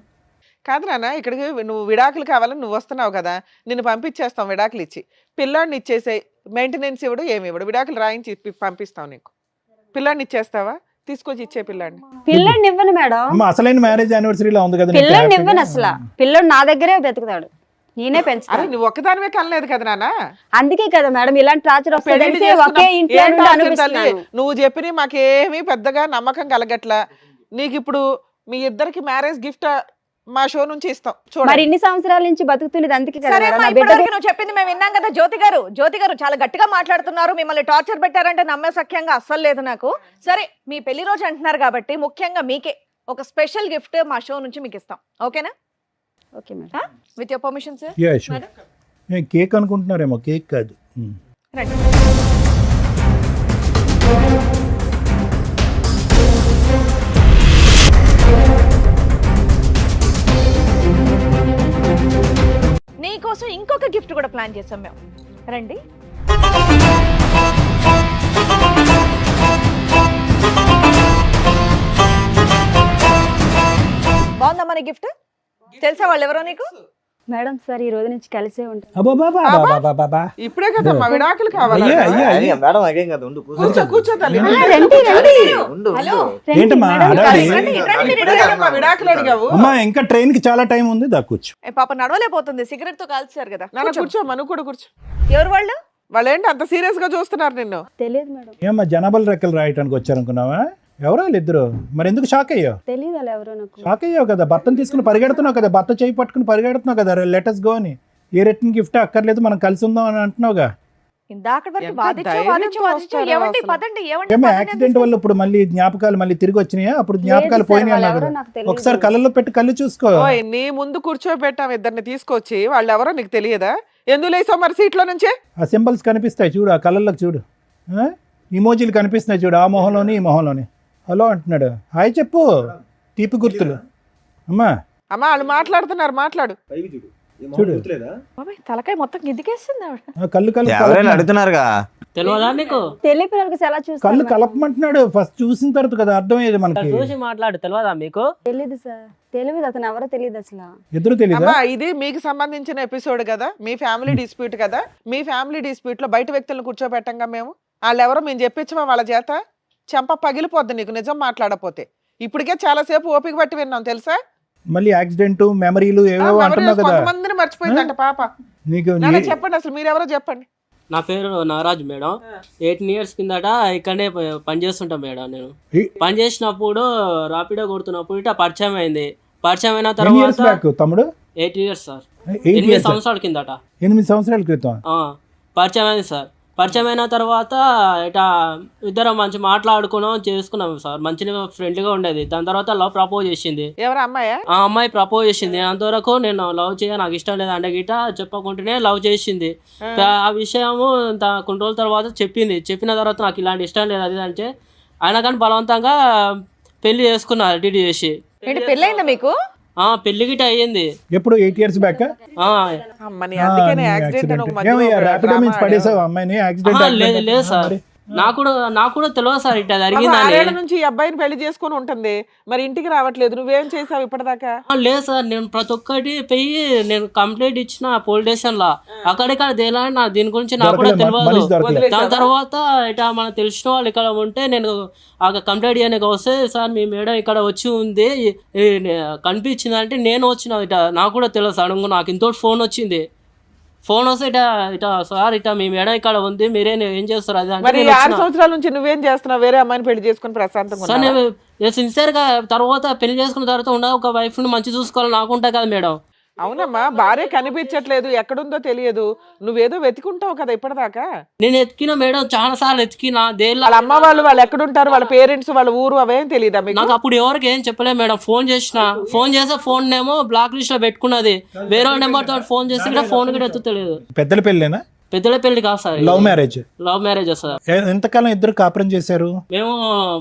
కాదు నాన్న, ఇక్కడికి నువ్వు విడాకులు కావాలని నువ్వు వస్తున్నావు కదా, నిన్ను పంపించేస్తాం విడాకులు ఇచ్చి. పిల్లాడిని ఇచ్చేసే మెయింటెనెన్స్ ఇవ్వడు, ఏమి ఇవ్వడు, విడాకులు రాయించి పంపిస్తాం నీకు. పిల్లాడిని ఇచ్చేస్తావా? తీసుకొచ్చి ఇచ్చే పిల్లాడిని. పిల్లని ఇవ్వను మేడం, అమ్మ అసలైన మ్యారేజ్ యానివర్సరీలో ఉంది కదా, పిల్లని ఇవ్వను అసలు. పిల్లడు నా దగ్గరే బతుకుతాడు, నేనే అరే పెంచుతాను. నువ్వు ఒక్కదానివే కనలేదు కదా నాన్న. అందుకే కదా మేడం ఇలాంటి టార్చర్ పెళ్లి వస్తుంది, చేసుకున్నాం. ఒకే ఇంట్లో ఏం నుండి టార్చర్ తల్లి? అనిపిస్తున్నాను. నువ్వు చెప్పిన మాకేమీ పెద్దగా నమ్మకం కలగట్లా. నీకు ఇప్పుడు మీ ఇద్దరికి మ్యారేజ్ గిఫ్ట్ మా షో నుంచి ఇస్తాం మరి చూడండి. ఇన్ని సంవత్సరాల నుంచి బతుకుతున్నది అందుకే కదా సరే మేడం. అమ్మా, నా బిడ్డ ఇప్పటివరకు నువ్వు చెప్పింది మేము విన్నాం కదా. జ్యోతి గారు చాలా గట్టిగా మాట్లాడుతున్నారు. మిమ్మల్ని టార్చర్ పెట్టారంటే నమ్మే సఖ్యంగా అస్సలు లేదు నాకు. సరే, మీ పెళ్లి రోజు అంటున్నారు కాబట్టి ముఖ్యంగా మీకే ఒక స్పెషల్ గిఫ్ట్ మా షో నుంచి మీకు ఇస్తాం. ఓకేనా? Okay madam. With your permission sir. Yeah sure. Cake అనుకుంటున్నారేమో, కేక్ కాదు. రండి. ప్లాన్ చేసాం మేము. రండి. బాగుందా మన గిఫ్ట్? తెలుసా వాళ్ళు ఎవరో నీకు? మేడం సార్ ఈ రోజు నుంచి కలిసే ఉంటాం. అబ్బాబాబాబాబాబా. ఇప్పుడే కదమ్మా విడాకులు కావాలి. అయ్యా, అయ్యా, అయ్యా. మేడం అదేం కదా ఉండు కూర్చో. కూర్చో కూర్చో తల్లి. రండి రండి ఉండు హలో. ఏంటమ్మా హడావిడి? రండి, రండి, మీరు ఇప్పుడే కదమ్మా విడాకులు అడిగావు. అమ్మా ఇంకా ట్రైన్ కి చాలా టైం ఉంది, దా కూర్చో. ఏ పాప నడవలేకపోతుంది, సిగరెట్ తో కాల్చారు కదా. నాన్న కూర్చోమ్మా, నువ్వు కూడా కూర్చో. ఎవరు వాళ్ళు? వాళ్ళు ఏంటి అంత సీరియస్ గా చూస్తున్నారు నిన్ను? తెలియదు మేడం. ఏమ్మా జనాభాలు రెక్కలు రాయటానికి వచ్చారనుకున్నావా? ఎవరో ఇద్దరు, మరి ఎందుకు షాక్ అయ్యావు? తెలియదు అలా ఎవరో నాకు. షాక్ అయ్యావు కదా, భర్తను తీసుకుని పరిగెడుతున్నావు కదా, భర్త చేయి పట్టుకుని పరిగెడుతున్నావు కదా, లెటర్స్ గో అని. ఏ రిటర్న్ గిఫ్ట్ అక్కర్లేదు, మనం కలిసి ఉందాం అని అంటున్నావుగా. ఇందాక వరకు ఎంత వాదించు ధైర్యంతో వాదించు వాదించు. వస్తారో ఏమండి అసలు. పదండి, ఏమండి ఏమో పదండి యాక్సిడెంట్ అనేసి. వల్ల ఇప్పుడు మళ్ళీ జ్ఞాపకాలు మళ్ళీ తిరిగి వచ్చినాయా? అప్పుడు జ్ఞాపకాలు లేదు సార్, పోయినాయి వాళ్ళు అన్నారు ఎవరో కదా. నాకు తెలియదు. ఒకసారి కళ్ళల్లో పెట్టి కళ్ళు చూసుకో. ఓయ్ నీ ముందు కూర్చోబెట్టాం ఇద్దరిని తీసుకొచ్చి, వాళ్ళు ఎవరో నీకు తెలియదా? ఎందుకు లేసావు మరి సీట్లో నుంచి? ఆ సింబల్స్ కనిపిస్తాయి చూడు, ఆ కళ్ళల్లోకి చూడు, ఇమోజీలు కనిపిస్తున్నాయి చూడు, ఆ మొహంలోని ఈ మొహంలోని. హలో అంటున్నాడు, హాయ్ చెప్పు, తీపి గుర్తులు. అమ్మా అమ్మా వాళ్ళు మాట్లాడుతున్నారు, మాట్లాడు. చూడు, బాబాయ్, తలకాయ మొత్తం గిద్దికేస్తుంది ఆవిడ. ఆ కళ్ళు కళ్ళు ఎవరైనా అడుగుతున్నారుగా. తెలియదా నీకు? తెలియ పిల్లలకి ఎలా కళ్ళు చూస్తారు? కలపమంటున్నాడు. ఫస్ట్ చూసిన తర్వాత కదా అర్థమయ్యేది మనకి. చూసి మాట్లాడు, తెలియదా మీకు? తెలియదు సార్, తెలియదు, అతను ఎవరో తెలియదు అసలు. ఎదురు తెలీదా? అమ్మా ఇది మీకు సంబంధించిన ఎపిసోడ్ కదా, మీ ఫ్యామిలీ డిస్ప్యూట్ కదా. మీ ఫ్యామిలీ డిస్ప్యూట్ లో బయట వ్యక్తులను కూర్చోబెట్టంగా మేము. వాళ్ళు ఎవరో మేము చెప్పించమా వాళ్ళ చేత? చెంప పగిలిపోద్ది నీకు నిజం మాట్లాడపోతే. ఇప్పటికే చాలా సేపు ఓపిక పట్టి విన్నాం తెలుసా. మళ్ళీ యాక్సిడెంట్ మెమరీలు ఏవో అంటున్నావు కదా. కొంతమందిని మర్చిపోయిందంట పాప. నీకు నాన్న చెప్పండి అసలు మీరెవరో చెప్పండి. నా పేరు నాగరాజు మేడం. 18 years కిందట ఇక్కడనే పని చేస్తుంటా మేడం. నేను పని చేసినప్పుడు రాపిడో కొడుతున్నప్పుడు ఇట్లా పరిచయం అయింది. పరిచయం అయిన ఎన్ని ఇయర్స్ తర్వాత బ్యాక్ తమ్ముడు? 8 years సార్. 8 8 years. సంవత్సరాల కిందట. 8 సంవత్సరాల క్రితం. పరిచయం అయింది సార్. పరిచయం అయిన తర్వాత ఇట్లా ఇద్దరం మంచి మాట్లాడుకున్నాం, చేసుకున్నాం సార్. మంచిగా ఫ్రెండ్లీగా ఉండేది. దాని తర్వాత లవ్ ప్రపోజ్ చేసింది. ఎవరు అమ్మాయా? ఆ అమ్మాయి ప్రపోజ్ చేసింది. అంతవరకు నేను లవ్ చేయ, నాకు ఇష్టం లేదు అంటే గిట చెప్పకుంటేనే లవ్ చేసింది. ఆ విషయము కొన్ని రోజుల తర్వాత చెప్పింది. చెప్పిన తర్వాత నాకు ఇలాంటి ఇష్టం లేదు అది అంటే, అయినా కానీ బలవంతంగా పెళ్లి చేసుకున్నా డిడి చేసి. ఏంటి పెళ్ళయిందా మీకు? పెళ్లి గిట అయ్యింది. ఎప్పుడు 8 years బ్యాక్? అమ్మని అందుకనే యాక్సిడెంట్ అని ఒక మధ్యలో ఒక ర్యాపిడో డ్రామా మీన్స్ పడేసావు అమ్మాయిని యాక్సిడెంట్? లేదు లేదు సార్, నాకు కూడా తెలియదు సార్ ఇట్లా జరిగిందని. 6 ఏళ్ల నుంచి ఈ అబ్బాయిని పెళ్లి చేసుకొని ఉంటుంది, మరి ఇంటికి రావట్లేదు. నువ్వేం చేసావు ఇప్పటిదాకా? లేదు సార్, నేను ప్రతి ఒక్కటి పోయి నేను కంప్లైంట్ ఇచ్చిన పోలీస్ స్టేషన్ లో. అక్కడిక్కడ తేలా దీని గురించి నాకు కూడా తెలియదు. దాని తర్వాత ఇట్లా మనకు తెలిసిన వాళ్ళు ఇక్కడ ఉంటే నేను ఆ కంప్లైంట్ చేయడానికి వస్తే, సార్ మీ మేడం ఇక్కడ వచ్చి ఉంది కనిపించింది అంటే నేను వచ్చిన ఇట. నాకు కూడా తెలియదు సడన్ గా నాకు ఇంతో ఫోన్ వచ్చింది. ఫోన్ వస్తే ఇటా సార్ ఇటా మీ మేడం ఇక్కడ ఉంది, మీరే ఏం చేస్తారు అది మరి అంటే 6 సంవత్సరాల నుంచి నువ్వేం చేస్తున్నావు? వేరే అమ్మాయిని పెళ్లి చేసుకుని ప్రశాంతంగా సార్ ఉన్నావా? నేను సిన్సియర్ గా తర్వాత పెళ్లి చేసుకున్న తర్వాత ఉండ ఒక వైఫ్ ని మంచి చూసుకోవాలి నాకు ఉంటాయి కదా మేడం. అవునమ్మా, భార్య కనిపించట్లేదు, ఎక్కడుందో తెలియదు, నువ్వేదో వెతుకుంటావు కదా ఇప్పటిదాకా. నేను ఎత్తికిన మేడం, చాలా సార్లు ఎత్తికిన. వాళ్ళ అమ్మ వాళ్ళు ఎక్కడుంటారు, వాళ్ళ పేరెంట్స్, వాళ్ళ ఊరు అవేం తెలియదా మీకు? నాకు అప్పుడు ఎవరికి ఏం చెప్పలేదు మేడం. ఫోన్ చేస్తే ఫోన్ ఏమో బ్లాక్ లిస్ట్ లో పెట్టుకున్నది. వేరే నెంబర్ తో ఫోన్ చేసి కూడా ఫోన్ కూడా ఎత్తుతలేదు. పెద్దల పెళ్ళేనా? పెద్దల పెళ్లి కాదు sir, love marriage. Love marriage sir. ఎంతకాలం ఇద్దరు కాపురం చేశారు? మేము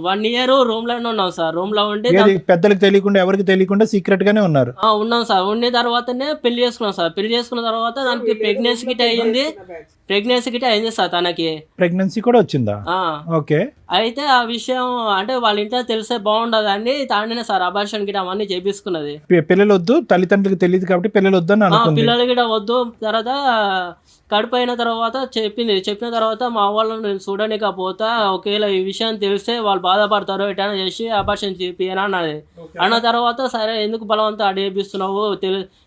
1 year రూమ్ లోనే ఉన్నాం సార్. రూమ్ లో ఉంటే పెద్దలకు తెలియకుండా ఎవరికి తెలియకుండా సీక్రెట్ గానే ఉన్నారు? ఉన్నాం సార్. ఉన్న తర్వాతనే పెళ్లి చేసుకున్నాం సార్. పెళ్లి చేసుకున్న తర్వాత దానికి ప్రెగ్నెన్సీ గిట్ అయింది సార్. తనకి ప్రెగ్నెన్సీ కూడా వచ్చిందా? ఓకే. అయితే ఆ విషయం అంటే వాళ్ళ ఇంట్లో తెలిసే బాగుండదు అని తానే సార్ అబార్షన్ గిట అవన్నీ చేపించుకున్నది. పిల్లలు వద్దు, తల్లిదండ్రులకు తెలియదు కాబట్టి పిల్లలు వద్దు అని అనుకుంది. పిల్లలు గిట వద్దు. తర్వాత కడుపు అయిన తర్వాత చెప్పిన తర్వాత మా వాళ్ళని నేను చూడలేకపోతా, ఒకవేళ ఈ విషయం తెలిస్తే వాళ్ళు బాధపడతారు, ఎటైనా చేసి అబార్షన్ చేపియని అన్నది. అన్న తర్వాత సరే ఎందుకు బలవంతం అడిగిస్తున్నావు,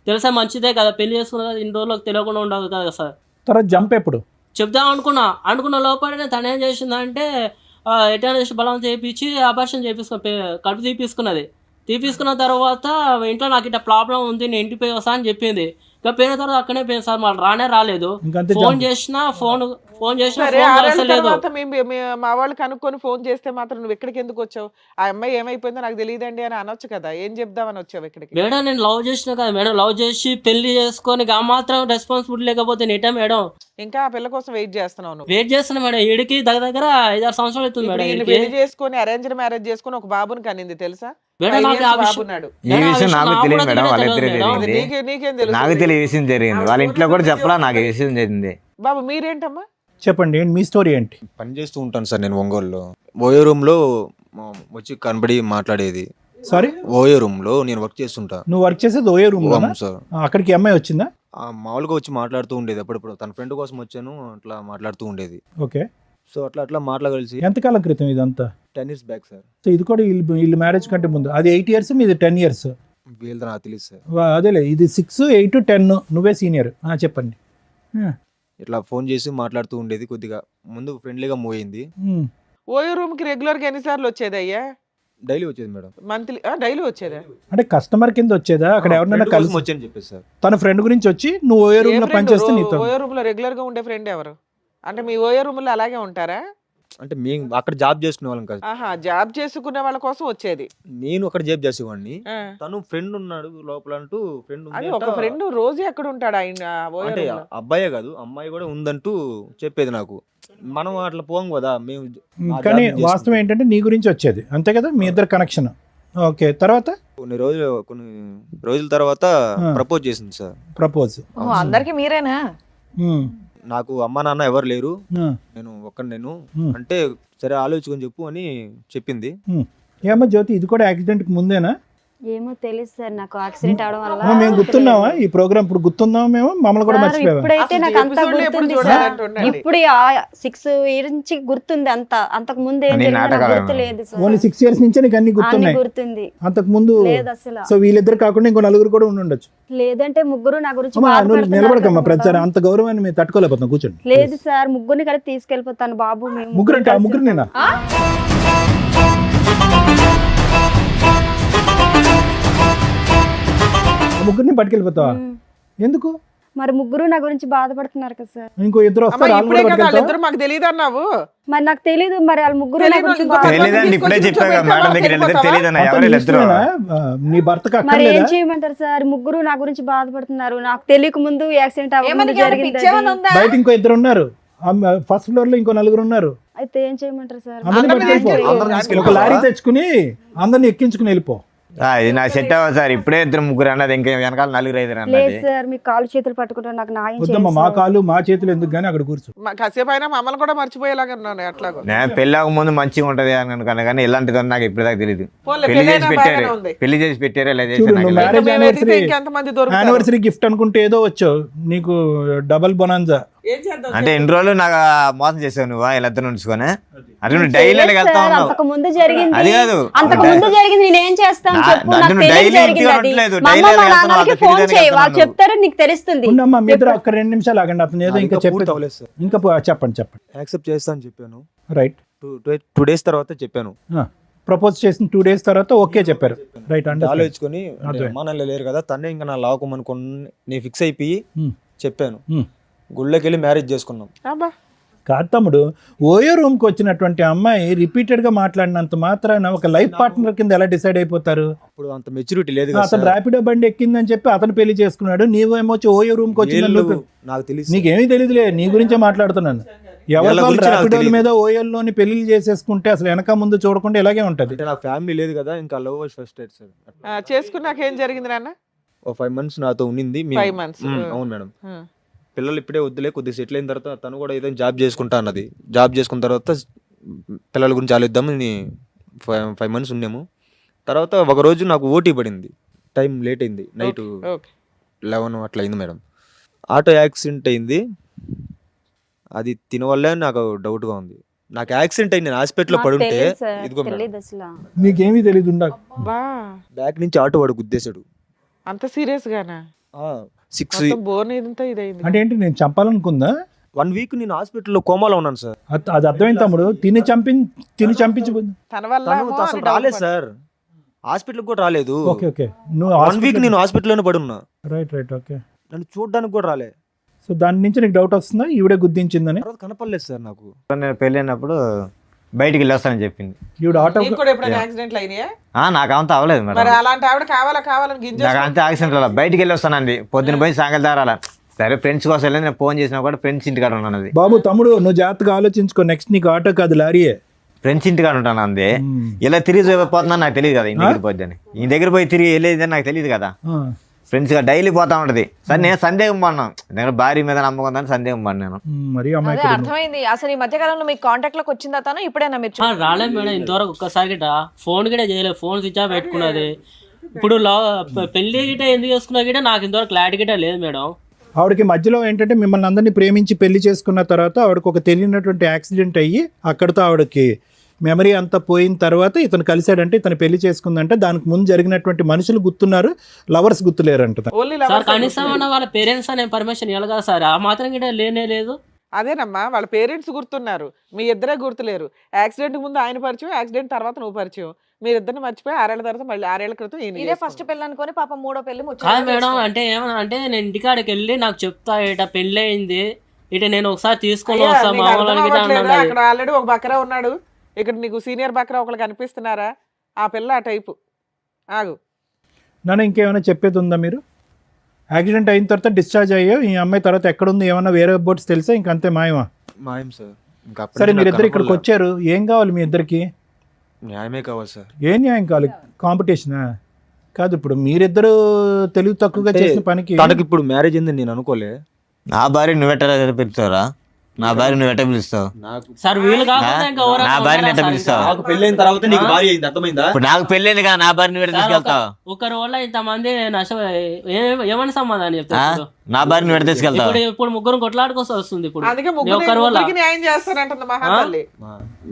తెలిసే మంచిదే కదా, పెళ్లి చేసుకున్న ఇన్ని రోజులకు తెలియకుండా ఉండదు కదా సార్. తర్వాత జంప్ ఎప్పుడు చెప్దాం అనుకున్న లోపలనే తను ఏం చేసిందంటే ఎటైనా చేసి బలవంతం చేయించి అబార్షన్ కడుపు తీపించుకున్న తర్వాత ఇంట్లో నాకు ఇట్లా ప్రాబ్లం ఉంది, నేను ఇంటికి పోయి వస్తా అని చెప్పింది. ఇంకా పోయిన తర్వాత అక్కడే పోయింది సార్, మళ్ళీ రాలేదు. ఫోన్ చేసినా సరే, 6 ఏళ్ల తర్వాత మా వాళ్ళు కనుక్కొని ఫోన్ చేస్తే మాత్రం నువ్వు ఎక్కడికి ఎందుకు వచ్చావు? ఆ అమ్మాయి ఏమైపోయిందో నాకు తెలియదండి అని అనొచ్చు కదా, ఏం చెప్దామని వచ్చావు ఇక్కడికి? మేడం నేను లవ్ చేసిన కదా మేడం, లవ్ చేసి పెళ్లి చేసుకొని ఆ మాత్రం రెస్పాన్సిబిలిటీ లేకపోతే నేటా మేడం ఇంకా ఆ పిల్ల కోసం వెయిట్ చేస్తున్నావు నువ్వు? వెయిట్ చేస్తున్నా మేడం. ఈడికి దగ్గర 5-6 సంవత్సరాలు అవుతుంది మేడం. పెళ్లి చేసుకొని అరేంజ్డ్ మ్యారేజ్ చేసుకొని ఒక బాబుని కనింది తెలుసా? మేడం Five నాకు years ఆ విషయం బాబున్నాడు. ఈ విషయం నాకు నాకు తెలియదు కూడా మేడం, వాళ్ళిద్దరు తెలియదు మేడం. తెలియదు. నీకేం తెలుసు? నాకు తెలియ విషయం జరిగింది, వాళ్ళ ఇంట్లో కూడా చెప్పలా, నాకు ఈ విషయం జరిగింది. బాబు మీరేంటమ్మా? చెప్పండి ఏంటి మీ స్టోరీ ఏంటి? పని చేస్తూ ఉంటాను సార్ నేను ఒంగోలులో. ఓయో రూమ్లో వచ్చి కనబడి మాట్లాడేది. సారీ, ఓయో రూమ్లో నేను వర్క్ చేస్తుంటా. నువ్వు వర్క్ చేసేది ఓయో రూమ్ లో? అవును సార్. అక్కడికి అమ్మాయి వచ్చిందా? మామూలుగా వచ్చి మాట్లాడుతూ ఉండేది అప్పుడప్పుడు. తన ఫ్రెండ్ కోసం వచ్చాను, అట్లా మాట్లాడుతూ ఉండేది. ఓకే, సో అట్లా మాట్లాడగలిసి ఎంతకాలం క్రితం ఇదంతా? 10 years బ్యాక్ సార్. సో ఇది కూడా వీళ్ళు మ్యారేజ్ కంటే ముందు. అది 8 years, మీది 10 years. వీళ్ళతో నాకు తెలియదు సార్. అదేలే, ఇది 6, 8, 10, నువ్వే సీనియర్. చెప్పండి. ఇట్లా ఫోన్ చేసి మాట్లాడుతూ ఉండేది. కొద్దిగా ముందు ఫ్రెండ్లీగా మూవ్ అయింది. ఓయో రూమ్ కి రెగ్యులర్ గా ఎన్నిసార్లు వచ్చేది అయ్యా? డైలీ వచ్చేది మేడం. మంత్లీ డైలీ వచ్చేదా? అంటే కస్టమర్ కింద వచ్చేదా? అక్కడ ఎవరినైనా Friend కోసం కలిసి వచ్చాను చెప్పేసి సార్. తన ఫ్రెండ్ గురించి వచ్చి నువ్వు ఓయో రూమ్ లో పనిచేస్తే నీతో? ఓయో రూమ్ లో రెగ్యులర్ గా ఉండే ఫ్రెండ్ ఎవరు? అంటే మీ ఓయో రూమ్ లో అలాగే ఉంటారా? అంటే మేము అక్కడ జాబ్ చేసుకునే వాళ్ళం కాదు. ఆహా, జాబ్ చేసుకునే వాళ్ళ కోసం వచ్చేది. నేను అక్కడ జాబ్ చేసేవాడిని. ఆ. తను ఫ్రెండ్ ఉన్నాడు లోపల అంటూ ఫ్రెండ్ అది ఒక ఫ్రెండ్ రోజు ఎక్కడ ఉంటాడు ఆయన ఓయో అంటే రూమ్ లో? అబ్బాయే కాదు అమ్మాయి కూడా ఉందంటూ చెప్పేది నాకు. మనం అట్లా పోం కదా మేము. ఆ కానీ జాబ్ వాస్తవం ఏంటంటే నీ గురించి వచ్చేది, అంతే కదా? మీ ఇద్దరు కనెక్షన్. ఓకే, తర్వాత కొన్ని రోజుల తర్వాత ప్రపోజ్ చేసింది సార్. ప్రపోజ్. ఓహో, అందరికి మీరేనా? నాకు అమ్మ నాన్న ఎవరు లేరు, నేను ఒక్కడిని అంటే సరే ఆలోచించుకొని చెప్పు అని చెప్పింది. ఏమో జ్యోతి, ఇది కూడా యాక్సిడెంట్ కి ముందేనా? ఏమో తెలియదు సార్, నాకు యాక్సిడెంట్ అవడం వల్ల. మేము గుర్తున్నావా ఈ ప్రోగ్రామ్? ఇప్పుడు గుర్తున్నావా మేము? మమ్మల్ని కూడా సార్, మర్చిపోయావా? ఇప్పుడైతే అసలు నాకు అంతా episode లో ఎప్పుడు గుర్తుంది చూడాలి సార్. అంటుండండి. ఇప్పుడు 6 years నుంచి గుర్తుంది అంతా. అంతకు ముందు ఏం అన్ని జరిగిందో నాకు నాటకాలు గుర్తు లేదు సార్. ఓన్లీ 6 years నుంచే నీకు అన్ని అన్ని గుర్తున్నాయి? గుర్తుంది. అంతకు ముందు లేదు అసలు. సో వీళ్ళిద్దరు కాకుండా ఇంకో నలుగురు కూడా ఉండి ఉండొచ్చు. లేదంటే ముగ్గురు నా గురించి అమ్మా, నువ్వు బాధపడుతున్నారు నిలబడకమ్మా, కదా. ప్రతిసారి అంత గౌరవాన్ని మేము తట్టుకోలేకపోతున్నాం. కూర్చోండి. లేదు సార్, ముగ్గురిని కలిపి తీసుకెళ్ళిపోతాను బాబు. మేము ముగ్గురు అంటే ఆ కలిసి ముగ్గురు నేనా? ఆ ముగ్గురిని పట్టుకెళ్ళిపోతావా? ఎందుకు? మరి ముగ్గురు నా గురించి బాధపడుతున్నారు కదా సార్. ఇంకో ఇద్దరు అమ్మా, వస్తారు, వాళ్ళు ఇప్పుడే కూడా కదా పట్టుకెళ్తావా? వాళ్ళిద్దరు మాకు తెలియదు అన్నావు. మరి నాకు తెలీదు, మరి వాళ్ళ ముగ్గురు నా తెలీదు, గురించి ఇంకో బాధ- తెలియదండి, ఇప్పుడే చెప్పాను కదా మేడం దగ్గర వెళ్ళిద్దరు తెలియదన్న అతను ఎవరు ఇద్దరు. ఇష్టమేనా? నీ భర్తకు మరి ఏం అక్కర్లేదా? చేయమంటారు సార్? ముగ్గురు నా గురించి బాధపడుతున్నారు. నాకు తెలియక ముందు యాక్సిడెంట్ అవ్వకముందు ఏమని జరిగింది పిచ్చేమని అది. ఉందా? బయట ఇంకో ఇద్దరు ఉన్నారు, ఫస్ట్ ఫ్లోర్ లో ఇంకో నలుగురు ఉన్నారు. అయితే ఏం చేయమంటారు సార్? అందరిని అందరిని పట్టుకెళ్ళిపో. తీసుకెళ్ళి- ఒక లారీ తెచ్చుకుని అందరిని ఎక్కించుకుని వెళ్ళిపో. ఇది నా సెట్ అవ్వదు సార్. ఇప్పుడే ఇద్దరు ముగ్గురు అన్నది, ఇంకా వెనకాల నలుగురు ఐదుగురు లేదు అన్నది. సార్, మీ కాలు చేతులు పట్టుకుంటారు, నాకు న్యాయం వద్దమ్మా, చేయండి మా సార్. కాళ్ళు మా చేతులు ఎందుకు కానీ అక్కడ కూర్చో. కాసేపు అయినా మమ్మల్ని కూడా మర్చిపోయేలాగా ఉన్నాను అట్లాగో. నేను పెళ్ళాక ముందు మంచిగా ఉంటది అని అనుకున్నా, కానీ ఇలాంటిది నాకు ఇప్పుడు దాకా తెలియదు. పోన్లే, పెళ్లి చేసి పెళ్ళైనా పెట్టారు, బాగానే ఉంది. పెళ్లి చేసి పెట్టారు, ఇలా చేసి చూడు, నాకు నువ్వు తెలియదు. మ్యారేజ్ మేము వెతికితే యానివర్సరీ ఇంకెంతమంది దొరుకుతారు? యానివర్సరీ గిఫ్ట్ అనుకుంటే ఏదో వచ్చావు, నీకు డబల్ బొనాన్జా. ఏం చేద్దాం? అంటే ఎన్ని రోజులు నాకు మోసం చేసావు నువ్వు వీళ్ళిద్దరు ఉంచుకొని? అదే నువ్వు డైలీ చేయలేదు వెళ్తా సార్, ఉన్నావు. అంతకు ముందు జరిగింది. అది కాదు. అంతకు ముందు జరిగింది, నేనేం చేస్తాను చెప్పు? అంటే నాకు నువ్వు తెలియదు డైలీ జరిగింది ఇంటికి అది. ఉండట్లేదు, మా డైలీ అమ్మ మా వెళ్తున్నావు, నాన్నలకి అక్కడ ఫోన్ తిరిగి చేయి, వాళ్ళు వెళ్తున్నావు. చెప్తారు, నీకు తెలుస్తుంది. ఉండమ్మా, మీ ఇద్దరు ఒక్క 2 నిమిషాలు ఆగండి. అతను ఏదో ఇంకా పూర్తి చెప్పి అవ్వలేదు సార్. ఇంకా చెప్పండి. యాక్సెప్ట్ చేస్తా అని చెప్పాను. రైట్. 2 days తర్వాత చెప్పాను. ప్రపోజ్ చేసిన 2 days తర్వాత ఓకే చెప్పారు. రైట్. ఆలోచించుకొని అదే. అమ్మా నాన్న లేరు కదా, తనే ఇంకా నా లావుకోమనుకుని నేను ఫిక్స్ అయిపోయి చెప్పాను. Hmm. గుళ్ళకి వెళ్ళి మ్యారేజ్ చేసుకున్నాం. అబ్బా, కాదు తమ్ముడు, ఓయో రూమ్ కి వచ్చినటువంటి అమ్మాయి రిపీటెడ్ గా మాట్లాడినంత మాత్రాన ఒక లైఫ్ పార్ట్నర్ కింద ఎలా డిసైడ్ అయిపోతారు? అప్పుడు అంత మెచ్యూరిటీ లేదు కదా అతను సార్. ర్యాపిడో బండి ఎక్కిందని చెప్పి అతను పెళ్లి చేసుకున్నాడు, నీవేమో వచ్చి ఓయో రూమ్ కి వచ్చిందని వీళ్ళు నువ్వు- నాకు తెలియదు. నీకేమీ తెలియదులే, నీ గురించే మాట్లాడుతున్నాను. ఎవరి వీళ్ళ గురించి నాకు ర్యాపిడోల తెలీదు. మీద ఓయోల్లోని పెళ్లి చేసేసుకుంటే అసలు వెనక ముందు చూడకుండా ఇలాగే ఉంటది. అంటే నాకు ఫ్యామిలీ లేదు కదా, ఇంకా love was first date sir. చేసుకున్నాక ఏం జరిగింది నాన్న? ఓ 5 months నాతో ఉండింది. 5 months. అవును మేడం. పిల్లలు ఇప్పుడే వద్దులే, కొద్దిగా సెటిల్ అయిన తర్వాత తను కూడా ఏదైనా జాబ్ చేసుకుంటా అన్నది. జాబ్ చేసుకున్న తర్వాత పిల్లల గురించి ఆలోచిద్దామని 5 months ఉన్నాము. తర్వాత ఒక రోజు నాకు ఓటీ పడింది, టైం లేట్ అయింది, నైట్ ఓకే. 11 అట్లా అయింది మేడం. ఆటో యాక్సిడెంట్ అయింది. అది తినవల్లే నాకు డౌట్గా ఉంది. నాకు యాక్సిడెంట్ అయింది, నేను హాస్పిటల్లో నాకు పడుంటే తెలీదు సార్, ఇదిగో మేడం తెలీదు అసలు. నీకేమీ తెలియదు ఉండ. బా, బ్యాక్ నుంచి ఆటో వాడు గుద్దేశాడు. అంత సీరియస్ గానా? 1 ఇదంతా ఇదైంది. అంటే ఏంటి, నేను చంపాలనుకుందా? week నేను హాస్పిటల్లో కోమాలో ఉన్నాను సార్. అది అర్థమైంది తమ్ముడు. తిని చంపించి. తన వల్ల తను ఏమో అసలు అని డౌట్ రాలేదు పడ్డా. సార్, హాస్పిటల్ కూడా రాలేదు. Okay okay. నువ్వు 1 week నేను హాస్పిటల్లోనే పడి ఉన్నా. Right right. ఓకే. నన్ను చూడడానికి కూడా రాలే. సో దాని నుంచి నీకు డౌట్ వస్తుందా ఈవిడే గుద్దించిందని? తర్వాత కనపడలేదు సార్ నాకు. నేను పెళ్ళైనప్పుడు బయటికి వెళ్ళొస్తానని చెప్పింది. ఈవిడ ఆటో నీకు కూడా ఎప్పుడైనా యాక్సిడెంట్లు అయినాయా? నాకు అంత అవ్వలేదు మరి మేడం. అలాంటి ఆవిడ కావాలని గింజ నాకు అంతే యాక్సిడెంట్ అలా బయటికి వెళ్ళి వస్తానండి. పొద్దున పోయి సాయంకాలం దారాల. సరే ఫ్రెండ్స్ కోసం వెళ్ళి నేను ఫోన్ చేసినా కూడా ఫ్రెండ్స్ ఇంటికాడ ఉన్నది. బాబు తమ్ముడు, నువ్వు జాగ్రత్తగా ఆలోచించుకో. నెక్స్ట్ నీకు ఆటో కాదు లారీయే. ఫ్రెండ్స్ ఇంటికాడ ఉంటాను అందే ఇలా తిరిగి పోతున్నా నాకు తెలియదు కదా ఈ దగ్గర పోద్దని ఈ దగ్గర పోయి తిరిగి వెళ్ళేదని నాకు తెలియదు కదా ఫ్రెండ్స్ గా డైలీ పోతా ఉంటది సరే నేను సందేహం పడినాను నేను భార్య మీద నమ్మకం ఉందని సందేహం పడినాను మరి అదే అర్థమైంది. అసలు ఈ మధ్య కాలంలో మీకు కాంటాక్ట్ లోకి వచ్చిందా తను? ఇప్పుడైనా మీరు రాలేదు మేడం ఇంతవరకు ఒక్కసారి గిట ఫోన్ గిట చేయలేదు, ఫోన్ స్విచ్ ఆఫ్ పెట్టుకున్నది. ఇప్పుడు పెళ్లి గిట ఎందుకు చేసుకున్నా గిట నాకు ఇంతవరకు క్లారిటీ గిట లేదు మేడం. ఆవిడకి మధ్యలో ఏంటంటే మిమ్మల్ని అందరినీ ప్రేమించి పెళ్లి చేసుకున్న తర్వాత ఆవిడకి ఒక తెలియనటువంటి యాక్సిడెంట్ అయ్యి అక్కడితో ఆవిడకి మెమరీ అంతా పోయిన తర్వాత ఇతను కలిశాడంటే ఇతను పెళ్లి చేసుకుందంటే దానికి ముందు జరిగినటువంటి మనుషులు గుర్తున్నారు, లవర్స్ గుర్తులేరంట. ఓన్లీ సార్ కనీసం వాళ్ళ పేరెంట్స్ అనే పర్మిషన్ ఇవ్వాలి కదా సార్, ఆ మాత్రం గిట లేనే లేదు. అదేనమ్మా వాళ్ళ పేరెంట్స్ గుర్తున్నారు, మీ ఇద్దరే గుర్తులేరు. యాక్సిడెంట్ ముందు ఆయన పరిచయం, యాక్సిడెంట్ తర్వాత నువ్వు పరిచయం. మీరిద్దరిని మర్చిపోయి 6 ఏళ్ల తర్వాత మళ్ళీ 6 ఏళ్ల క్రితం ఇదే ఫస్ట్ పెళ్ళి అనుకొని పాపం 3వ పెళ్లి కాదు మేడం. అంటే ఏమన్నా అంటే నేను ఇంటికాడికి వెళ్ళి నాకు చెప్తా ఇట పెళ్ళి అయింది ఇట నేను ఒకసారి తీసుకొని వస్తా అక్కడ ఆల్రెడీ ఒక బకరా ఉన్నాడు, ఇక్కడ నీకు సీనియర్ బకరా ఒకళ్ళు కనిపిస్తున్నారా? ఆ పిల్ల ఆ టైపు. ఆగు నన్ను ఇంకేమైనా చెప్పేది ఉందా? మీరు యాక్సిడెంట్ అయిన తర్వాత డిశ్చార్జ్ అయ్యావు, ఈ అమ్మాయి తర్వాత ఎక్కడుంది ఏమన్నా వేరే బోట్స్ తెలుసా? ఇంకంతే మాయమా? మాయం సార్. ఇంకా సరే మీరిద్దరు ఇక్కడికి వచ్చారు, ఏం కావాలి మీ ఇద్దరికి? న్యాయమే కావాలి సార్. ఏం న్యాయం కావాలి? కాంపిటీషనా కాదు. ఇప్పుడు మీరిద్దరు తెలివి తక్కువగా చేసిన పనికి తనకి ఇప్పుడు మ్యారేజ్ అయిందని నేను అనుకోలే. నా భార్య నువ్వెట్ట పిలుస్తావురా? నా భార్య నువ్వు ఎట్ట పిలుస్తావు? సార్ వీలు కాకుండా ఇంకా నా భార్యని ఎట్ట పిలుస్తావు? నాకు పెళ్ళైన తర్వాత నీకు భార్య అయింది, అర్థమైందా? ఇప్పుడు నాకు పెళ్ళైంది కదా, నా భార్య నువ్వు ఎట్ట తీసుకెళ్తావు? ఒకరి వల్ల ఇంతమంది నష్టం ఏమని సమాధానం చెప్తారు? నా భార్య నువ్వు ఎట్ట తీసుకెళ్తావు? ఇప్పుడు ముగ్గురు కొట్లాడుకోసం వస్తుంది. ఇప్పుడు అందుకే ఒకరి వల్ల న్యాయం చేస్తానంటుంది మహాతల్లి.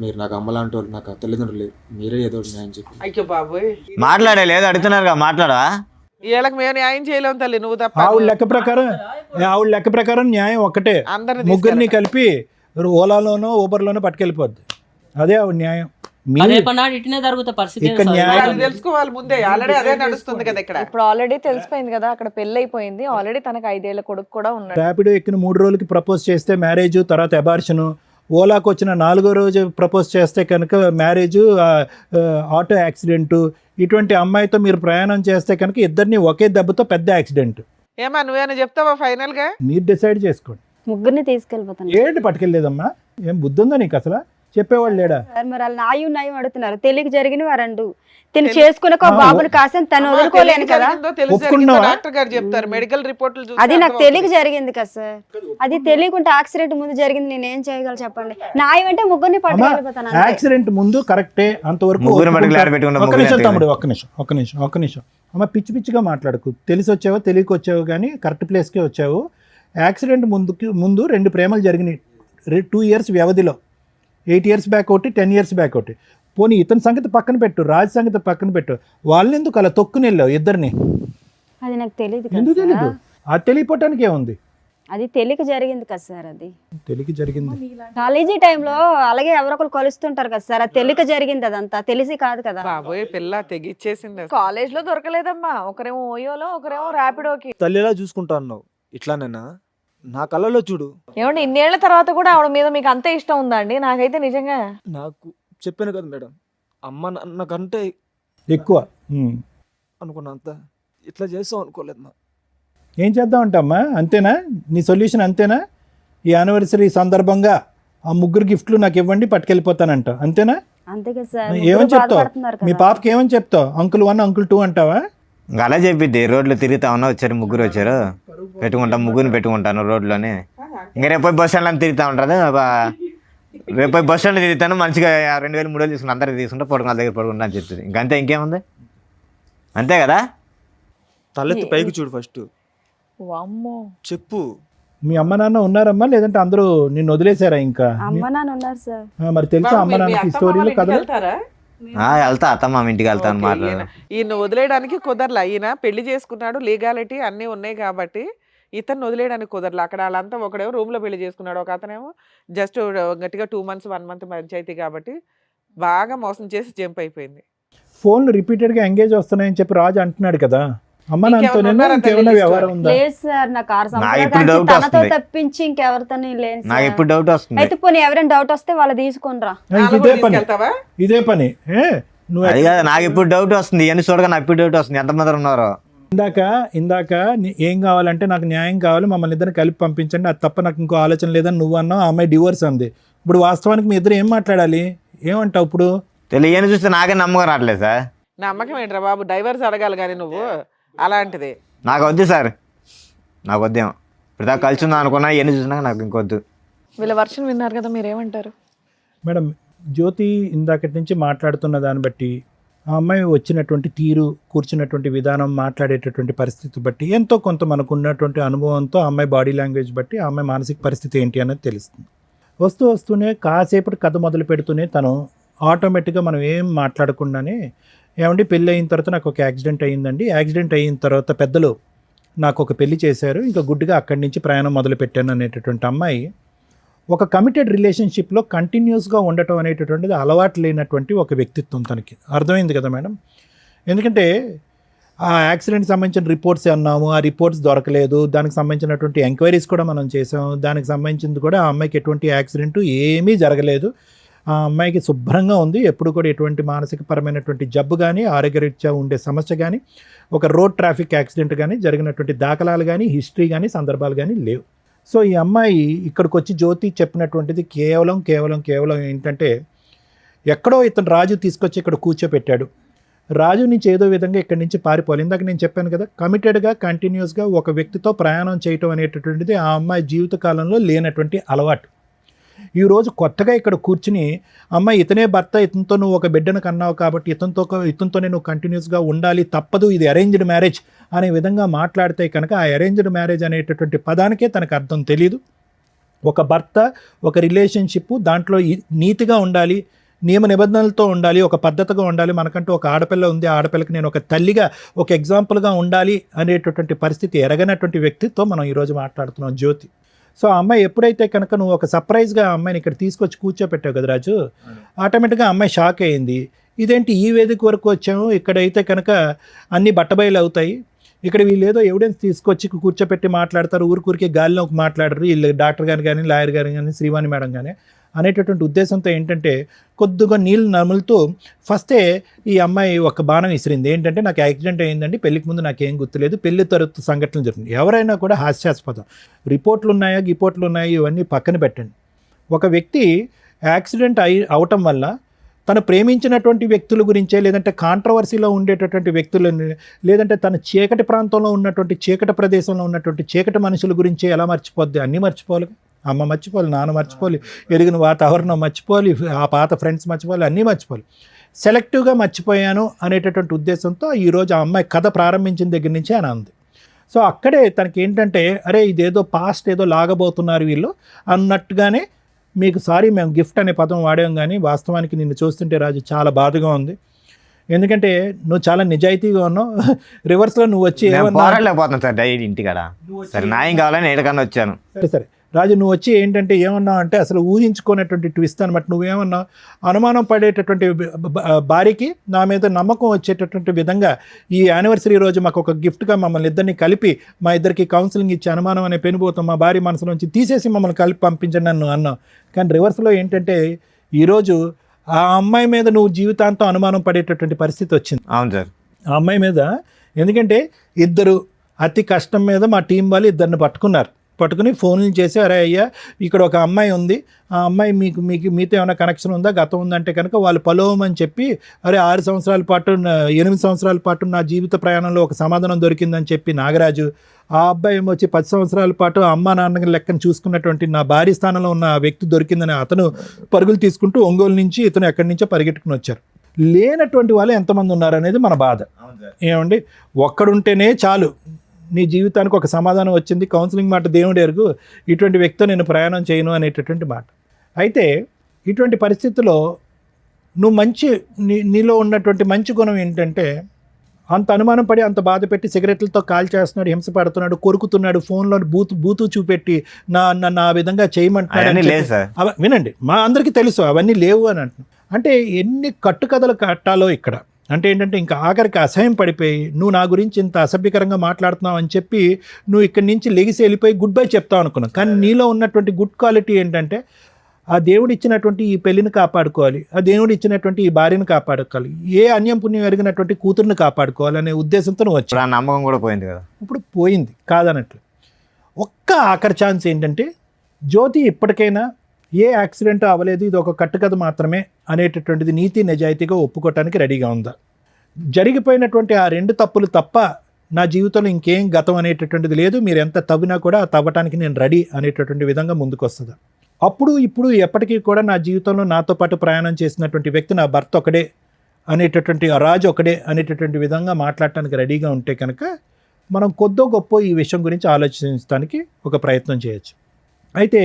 మీరు నాకు అమ్మలాంటి వాళ్ళు, నాకు తల్లిదండ్రులు, మీరే ఏదో న్యాయం చెప్పి. అయ్యో బాబోయ్, మాట్లాడే లేదు అడుగుతున్నారు మాట్లాడా? వీళ్ళకి మేము న్యాయం చేయలేము తల్లి, నువ్వు తప్ప. ఆవిడ లెక్క ప్రకారం న్యాయం ఒక్కటే, అందరిని ముగ్గురిని కలిపి ఓలాలోనో ఊబర్లోనో పట్టుకెళ్ళిపోద్ది. అదే ఆవిడ న్యాయం. ఇట్నే జరుగుతా పరిస్థితి ఇక్కడ న్యాయం తెలుసుకోవాలి ముందే. ఆల్రెడీ అదే నడుస్తుంది కదా ఇక్కడ. ఇప్పుడు ఆల్రెడీ తెలిసిపోయింది కదా, అక్కడ పెళ్లి అయిపోయింది ఆల్రెడీ. తనకు 5 ఏళ్ల కొడుకు కూడా ఉన్నాడు. ర్యాపిడో ఎక్కిన 3 రోజులకి ప్రపోజ్ చేస్తే మ్యారేజ్, తర్వాత అబార్షను. ఓలాకు వచ్చిన 4వ రోజు ప్రపోజ్ చేస్తే కనుక మ్యారేజ్, ఆటో యాక్సిడెంట్. ఇటువంటి అమ్మాయితో మీరు ప్రయాణం చేస్తే కనుక ఇద్దరిని ఒకే దెబ్బతో పెద్ద యాక్సిడెంట్. ఏమా నువ్వేనా చెప్తావా ఫైనల్ గా? మీరు డిసైడ్ చేసుకోండి. ముగ్గురిని తీసుకెళ్ళిపోతాను. ఏంటి పట్టుకెళ్ళలేదమ్మా? ఏం బుద్ధి ఉందా నీకు అసలు? చెప్పేవాళ్ళు లేడా? మరి వాళ్ళు నాయం అడుగుతున్నారు. తెలియక జరిగిన వారండు తిని చేసుకునే బాబుని కాసిన తను వదులుకోలేను కదా. డాక్టర్ గారు చెప్తారు మెడికల్ రిపోర్ట్లు. అది నాకు తెలియక జరిగింది కదా సార్. అది తెలియకుండా యాక్సిడెంట్ ముందు జరిగింది, నేను ఏం చేయగలను చెప్పండి? న్యాయం అంటే ముగ్గురిని పట్టుకెళ్ళిపోతాను. యాక్సిడెంట్ ముందు కరెక్టే అంతవరకు. ఒక్క నిమిషం అమ్మ, పిచ్చి పిచ్చిగా మాట్లాడకు. తెలిసి వచ్చావో తెలియక వచ్చావు కానీ కరెక్ట్ ప్లేస్కే వచ్చావు. యాక్సిడెంట్ ముందు 2 ప్రేమలు జరిగినాయి 2 ఇయర్స్ వ్యవధిలో. 8 ఇయర్స్ బ్యాక్ ఒకటి, 10 ఇయర్స్ బ్యాక్ ఒకటి. పోనీ ఇతని సంగతి పక్కన పెట్టు, రాజ్ సంగతి పక్కన పెట్టు. వాళ్ళని ఎందుకు అలా తొక్కుని వెళ్ళావు ఇద్దరిని? అది నాకు తెలియదు. ఎందుకు తెలీదు? అది తెలియపోవటానికి ఏముంది? అది తెలియక జరిగింది కదా సార్. అది తెలియక జరిగింది. కాలేజీ టైంలో అలాగే ఎవరొకరు కలుస్తుంటారు కదా సార్. అది తెలియక జరిగింది, అదంతా తెలిసి కాదు కదా. బాబోయ్ పిల్ల తెగిచ్చేసింది. కాలేజ్ లో దొరకలేదమ్మా, ఒకరేమో ఓయోలో ఒకరేమో ర్యాపిడోకి. తల్లిలా చూసుకుంటా అన్నావు, ఇట్లానేనా? నా కళ్ళలో చూడు. ఏమండి ఇన్నేళ్ల తర్వాత కూడా ఆవిడ మీద మీకు అంతే ఇష్టం ఉందా అండి? నాకైతే నిజంగా నాకు చెప్పాను కదా మేడం, అమ్మ నాకంటే ఎక్కువ అనుకున్నంత ఇట్లా చేస్తాం అనుకోలేదు. మా ఏం చేద్దాం అంటమ్మా? అంతేనా నీ సొల్యూషన్? అంతేనా? ఈ యానివర్సరీ సందర్భంగా ఆ 3 గిఫ్ట్లు నాకు ఇవ్వండి, పట్టుకెళ్ళిపోతానంట, అంతేనా? అంతే కదా సార్. ఏమని చెప్తావు మీ పాపకి? ఏమని చెప్తావు? అంకుల్ 1 అంకుల్ 2 అంటావా? ఇంకా అలా చెప్పిద్ది. రోడ్లో తిరుగుతా ఉన్నా, వచ్చారు 3 వచ్చారు, పెట్టుకుంటాం, ముగ్గురిని పెట్టుకుంటాను రోడ్లోనే. ఇంకా రేపు బస్ స్టాండ్లో తిరుగుతూ ఉంటుంది. రేపు బస్ స్టాండ్లో తిరుగుతాను, మంచిగా 2000 3000 తీసుకుంటా, అందరికి తీసుకుంటా, పడుకున్న దగ్గర పడుకుంటా అని చెప్తుంది. ఇంకంతే, ఇంకేముంది? అంతే కదా? తలెత్తి పైకి చూడు ఫస్ట్, చెప్పు. మీ అమ్మ నాన్న ఉన్నారమ్మా, లేదంటే అందరూ నిన్ను వదిలేశారా? ఇంకా అమ్మ నాన్న ఉన్నారు సార్. మరి తెలుసా అమ్మ నాన్నకి స్టోరీలు కథలు? వెళ్తా అత్తమ్మ ఇంటికి వెళ్తాను మాట్లాడు. ఈయన వదిలేయడానికి కుదరలా. ఈయన పెళ్లి చేసుకున్నాడు, లీగాలిటీ అన్నీ ఉన్నాయి కాబట్టి ఇతను వదిలేయడానికి కుదరలా. అక్కడ వాళ్ళంతా ఒకడేమో రూమ్ లో పెళ్లి చేసుకున్నాడు, ఒక అతనేమో జస్ట్ గట్టిగా 2 months 1 month పంచాయతీ కాబట్టి బాగా మోసం చేసి జంప్ అయిపోయింది. ఫోన్లు రిపీటెడ్ గా ఎంగేజ్ వస్తున్నాయని చెప్పి రాజు అంటున్నాడు కదా. అమ్మ నాన్నతో ఇంకేమైనా వ్యవహారం ఉందా? లేదు సార్, నాకు 6 సంవత్సరాలు తనతో తప్పించి ఇంకెవరితో లేదు. నాకు ఇప్పుడు డౌట్ వస్తుంది. అయితే పోనీ ఎవరైనా డౌట్ వస్తే వాళ్ళు తీసుకునిరా. ఇదే పని అది కాదు, నాకు ఇప్పుడు డౌట్ వస్తుంది. ఇవన్నీ చూడగా నాకు ఇప్పుడు డౌట్ వస్తుంది, ఎంతమంది ఉన్నారో. ఇందాక ఏం కావాలంటే నాకు న్యాయం కావాలి, మమ్మల్ని ఇద్దరిని కలిపి పంపించండి, అది తప్ప నాకు ఇంకో ఆలోచన లేదని నువ్వు అన్నావు. ఆ అమ్మాయి డివోర్స్ అంది. ఇప్పుడు వాస్తవానికి మీ ఇద్దరు ఏం మాట్లాడాలి? ఏమంటావు ఇప్పుడు? తెలియని చూస్తే నాకే నమ్మకం రావట్లేదు సార్. నమ్మకం ఏంట్రా బాబు, డైవర్స్ అడగాలి కానీ నువ్వు అలాంటిది. నాకు వద్దు సార్, నాకు వద్దేమో. ఇప్పుడు దాకా కలిసి ఉందా అనుకున్నా, ఎన్ని చూసినా నాకు ఇంకొద్దు. వీళ్ళ వర్షన్ విన్నారు కదా, మీరేమంటారు? మేడం, జ్యోతి ఇందాకటి నుంచి మాట్లాడుతున్న దాన్ని బట్టి, ఆ అమ్మాయి వచ్చినటువంటి తీరు, కూర్చున్నటువంటి విధానం, మాట్లాడేటటువంటి పరిస్థితి బట్టి ఎంతో కొంత మనకు ఉన్నటువంటి అనుభవంతో ఆ అమ్మాయి బాడీ లాంగ్వేజ్ బట్టి ఆ అమ్మాయి మానసిక పరిస్థితి ఏంటి అనేది తెలుస్తుంది. వస్తూనే కాసేపటి కథ మొదలు పెడుతూనే తను ఆటోమేటిక్గా మనం ఏం మాట్లాడకుండానే, ఏమండి పెళ్ళి అయిన తర్వాత నాకు ఒక యాక్సిడెంట్ అయ్యిందండి, యాక్సిడెంట్ అయిన తర్వాత పెద్దలు నాకు ఒక పెళ్లి చేశారు, ఇంకా గుడ్డిగా అక్కడి నుంచి ప్రయాణం మొదలు పెట్టాను అనేటటువంటి అమ్మాయి ఒక కమిటెడ్ రిలేషన్షిప్లో కంటిన్యూస్గా ఉండటం అనేటటువంటిది అలవాటు లేనటువంటి ఒక వ్యక్తిత్వం తనకి. అర్థమైంది కదా మేడం? ఎందుకంటే ఆ యాక్సిడెంట్కి సంబంధించిన రిపోర్ట్స్ అన్నాము, ఆ రిపోర్ట్స్ దొరకలేదు, దానికి సంబంధించినటువంటి ఎంక్వైరీస్ కూడా మనం చేసాం, దానికి సంబంధించింది కూడా ఆ అమ్మాయికి ఎటువంటి యాక్సిడెంట్ ఏమీ జరగలేదు, ఆ అమ్మాయికి శుభ్రంగా ఉంది, ఎప్పుడు కూడా ఎటువంటి మానసికపరమైనటువంటి జబ్బు కానీ, ఆరోగ్యరీత్యా ఉండే సమస్య కానీ, ఒక రోడ్ ట్రాఫిక్ యాక్సిడెంట్ కానీ జరిగినటువంటి దాఖలాలు కానీ, హిస్టరీ కానీ, సందర్భాలు కానీ లేవు. సో ఈ అమ్మాయి ఇక్కడికి వచ్చి జ్యోతి చెప్పినటువంటిది కేవలం ఏంటంటే, ఎక్కడో ఇతను రాజు తీసుకొచ్చి ఇక్కడ కూర్చోపెట్టాడు, రాజు నుంచి ఏదో విధంగా ఇక్కడి నుంచి పారిపోవాలి. ఇందాక నేను చెప్పాను కదా, కమిటెడ్గా కంటిన్యూస్గా ఒక వ్యక్తితో ప్రయాణం చేయటం అనేటటువంటిది ఆ అమ్మాయి జీవితకాలంలో లేనటువంటి అలవాటు. ఈరోజు కొత్తగా ఇక్కడ కూర్చుని, అమ్మాయి ఇతనే భర్త, ఇతనితో నువ్వు ఒక బిడ్డను కన్నావు కాబట్టి ఇతనితోనే నువ్వు కంటిన్యూస్గా ఉండాలి, తప్పదు, ఇది అరేంజ్డ్ మ్యారేజ్ అనే విధంగా మాట్లాడితే కనుక ఆ అరేంజ్డ్ మ్యారేజ్ అనేటటువంటి పదానికే తనకు అర్థం తెలియదు. ఒక భర్త, ఒక రిలేషన్షిప్, దాంట్లో నీతిగా ఉండాలి, నియమ నిబంధనలతో ఉండాలి, ఒక పద్ధతిగా ఉండాలి, మనకంటూ ఒక ఆడపిల్ల ఉంది, ఆ ఆడపిల్లకి నేను ఒక తల్లిగా, ఒక ఎగ్జాంపుల్గా ఉండాలి అనేటటువంటి పరిస్థితి ఎరగనటువంటి వ్యక్తితో మనం ఈరోజు మాట్లాడుతున్నాం జ్యోతి. సో ఆ అమ్మాయి ఎప్పుడైతే కనుక నువ్వు ఒక సర్ప్రైజ్గా ఆ అమ్మాయిని ఇక్కడ తీసుకొచ్చి కూర్చోపెట్టావు కదా రాజు, ఆటోమేటిక్గా ఆ అమ్మాయి షాక్ అయింది. ఇదేంటి ఈ వేదిక వరకు వచ్చాము, ఇక్కడైతే కనుక అన్నీ బట్టబయలు అవుతాయి, ఇక్కడ వీళ్ళు ఏదో ఎవిడెన్స్ తీసుకొచ్చి కూర్చోపెట్టి మాట్లాడతారు, ఊరికే గాలిలోకి మాట్లాడరు వీళ్ళు, డాక్టర్ గారు కానీ, లాయర్ గారు కానీ, శ్రీవాణి మేడం కానీ అనేటటువంటి ఉద్దేశంతో ఏంటంటే కొద్దిగా నీళ్ళు నములుతూ ఫస్టే ఈ అమ్మాయి ఒక బాణం విసిరింది. ఏంటంటే, నాకు యాక్సిడెంట్ అయ్యిందండి, పెళ్ళికి ముందు నాకేం గుర్తులేదు, పెళ్లి తరగతి సంఘటనలు జరుగుతుంది. ఎవరైనా కూడా హాస్యాస్పదం, రిపోర్ట్లు ఉన్నాయా ఇవన్నీ పక్కన పెట్టండి. ఒక వ్యక్తి యాక్సిడెంట్ అవటం వల్ల తను ప్రేమించినటువంటి వ్యక్తుల గురించే, లేదంటే కాంట్రవర్సీలో ఉండేటటువంటి వ్యక్తులని, లేదంటే తన చీకటి ప్రాంతంలో ఉన్నటువంటి, చీకటి ప్రదేశంలో ఉన్నటువంటి చీకటి మనుషుల గురించే ఎలా మర్చిపోద్ది? అన్నీ మర్చిపోవాలి, అమ్మ మర్చిపోవాలి, నాన్న మర్చిపోవాలి, ఎదిగిన వాతావరణం మర్చిపోవాలి, ఆ పాత ఫ్రెండ్స్ మర్చిపోవాలి, అన్నీ మర్చిపోవాలి. సెలెక్టివ్గా మర్చిపోయాను అనేటటువంటి ఉద్దేశంతో ఈరోజు ఆ అమ్మాయి కథ ప్రారంభించిన దగ్గర నుంచే అని అంది. సో అక్కడే తనకి ఏంటంటే, అరే ఇదేదో పాస్ట్ ఏదో లాగబోతున్నారు వీళ్ళు అన్నట్టుగానే, మీకు సారీ మేము గిఫ్ట్ అనే పదం వాడాం, కానీ వాస్తవానికి నిన్ను చూస్తుంటే రాజు చాలా బాధగా ఉంది. ఎందుకంటే నువ్వు చాలా నిజాయితీగా ఉన్నావు, రివర్స్లో నువ్వు వచ్చి పోరాడలేకపోతున్నాను సార్ డైలీ ఇంటికాడ, సరే న్యాయం కావాలని ఎక్కడికన్నా వచ్చాను. సరే రాజు, నువ్వు వచ్చి ఏంటంటే ఏమన్నావు అంటే, అసలు ఊహించుకునేటువంటి ట్విస్ట్ అనమాట. నువ్వేమన్నావు, అనుమానం పడేటటువంటి భార్యకి నా మీద నమ్మకం వచ్చేటటువంటి విధంగా ఈ యానివర్సరీ రోజు మాకు ఒక గిఫ్ట్గా మమ్మల్ని ఇద్దరిని కలిపి, మా ఇద్దరికి కౌన్సిలింగ్ ఇచ్చి అనుమానం అనే పెనుభూతం మా భార్య మనసులోంచి తీసేసి మమ్మల్ని కలిపి పంపించండి అని అన్నావు. కానీ రివర్స్లో ఏంటంటే, ఈరోజు ఆ అమ్మాయి మీద నువ్వు జీవితాంతం అనుమానం పడేటటువంటి పరిస్థితి వచ్చింది. అవును సార్, ఆ అమ్మాయి మీద. ఎందుకంటే ఇద్దరు అతి కష్టం మీద మా టీం వాళ్ళు ఇద్దరిని పట్టుకుని ఫోన్లు చేసి, అరే అయ్యా ఇక్కడ ఒక అమ్మాయి ఉంది, ఆ అమ్మాయి మీతో ఏమైనా కనెక్షన్ ఉందా, గతం ఉందంటే కనుక వాళ్ళు పలోమని చెప్పి, అరే 8 సంవత్సరాల పాటు నా జీవిత ప్రయాణంలో ఒక సమాధానం దొరికిందని చెప్పి నాగరాజు, ఆ అబ్బాయి ఏమో వచ్చి 10 సంవత్సరాల పాటు అమ్మా నాన్న లెక్కను చూసుకున్నటువంటి నా భారీ స్థానంలో ఉన్న ఆ వ్యక్తి దొరికిందని అతను పరుగులు తీసుకుంటూ ఒంగోలు నుంచి ఇతను ఎక్కడి నుంచో పరిగెట్టుకుని వచ్చారు. లేనటువంటి వాళ్ళు ఎంతమంది ఉన్నారనేది మన బాధ. ఏమండి, ఒక్కడుంటేనే చాలు, నీ జీవితానికి ఒక సమాధానం వచ్చింది, కౌన్సిలింగ్ మాట దేవుడు ఎరుగు, ఇటువంటి వ్యక్తితో నేను ప్రయాణం చేయను అనేటటువంటి మాట. అయితే ఇటువంటి పరిస్థితుల్లో నువ్వు నీలో ఉన్నటువంటి మంచి గుణం ఏంటంటే, అంత అనుమానం పడి అంత బాధ పెట్టి సిగరెట్లతో కాల్ చేస్తున్నాడు, హింస పడుతున్నాడు, కొరుకుతున్నాడు, ఫోన్లో బూతు చూపెట్టి నా విధంగా చేయమంటున్నాడు. వినండి, మా అందరికీ తెలుసు అవన్నీ లేవు అని అంటున్నాను. అంటే ఎన్ని కట్టుకథలు కట్టాలో ఇక్కడ. అంటే ఏంటంటే, ఇంకా ఆఖరికి అసహ్యం పడిపోయి, నువ్వు నా గురించి ఇంత అసభ్యకరంగా మాట్లాడుతున్నావు అని చెప్పి నువ్వు ఇక్కడి నుంచి లెగిసి వెళ్ళిపోయి గుడ్ బై చెప్తావు అనుకున్నావు. కానీ నీలో ఉన్నటువంటి గుడ్ క్వాలిటీ ఏంటంటే, ఆ దేవుడు ఇచ్చినటువంటి ఈ పెళ్లిని కాపాడుకోవాలి, ఆ దేవుడు ఇచ్చినటువంటి ఈ భార్యను కాపాడుకోవాలి, ఏ అన్యం పుణ్యం ఎరిగినటువంటి కూతురుని కాపాడుకోవాలి అనే ఉద్దేశంతో నువ్వు వచ్చి, నమ్మకం కూడా పోయింది కదా. ఇప్పుడు పోయింది కాదన్నట్లు. ఒక్క ఆఖరి ఛాన్స్ ఏంటంటే, జ్యోతి ఇప్పటికైనా ఏ యాక్సిడెంట్ అవ్వలేదు, ఇది ఒక కట్టుకథ మాత్రమే అనేటటువంటిది నీతి నిజాయితీగా ఒప్పుకోవటానికి రెడీగా ఉందా? జరిగిపోయినటువంటి ఆ 2 తప్పులు తప్ప నా జీవితంలో ఇంకేం గతం అనేటటువంటిది లేదు, మీరు ఎంత తవ్వినా కూడా తవ్వటానికి నేను రెడీ అనేటటువంటి విధంగా ముందుకు వస్తుందా? అప్పుడు ఇప్పుడు ఎప్పటికీ కూడా నా జీవితంలో నాతో పాటు ప్రయాణం చేసినటువంటి వ్యక్తి నా భర్త ఒకడే అనేటటువంటి, ఆ రాజు ఒకడే అనేటటువంటి విధంగా మాట్లాడటానికి రెడీగా ఉంటే కనుక మనం కొద్దో గొప్ప ఈ విషయం గురించి ఆలోచించడానికి ఒక ప్రయత్నం చేయొచ్చు. అయితే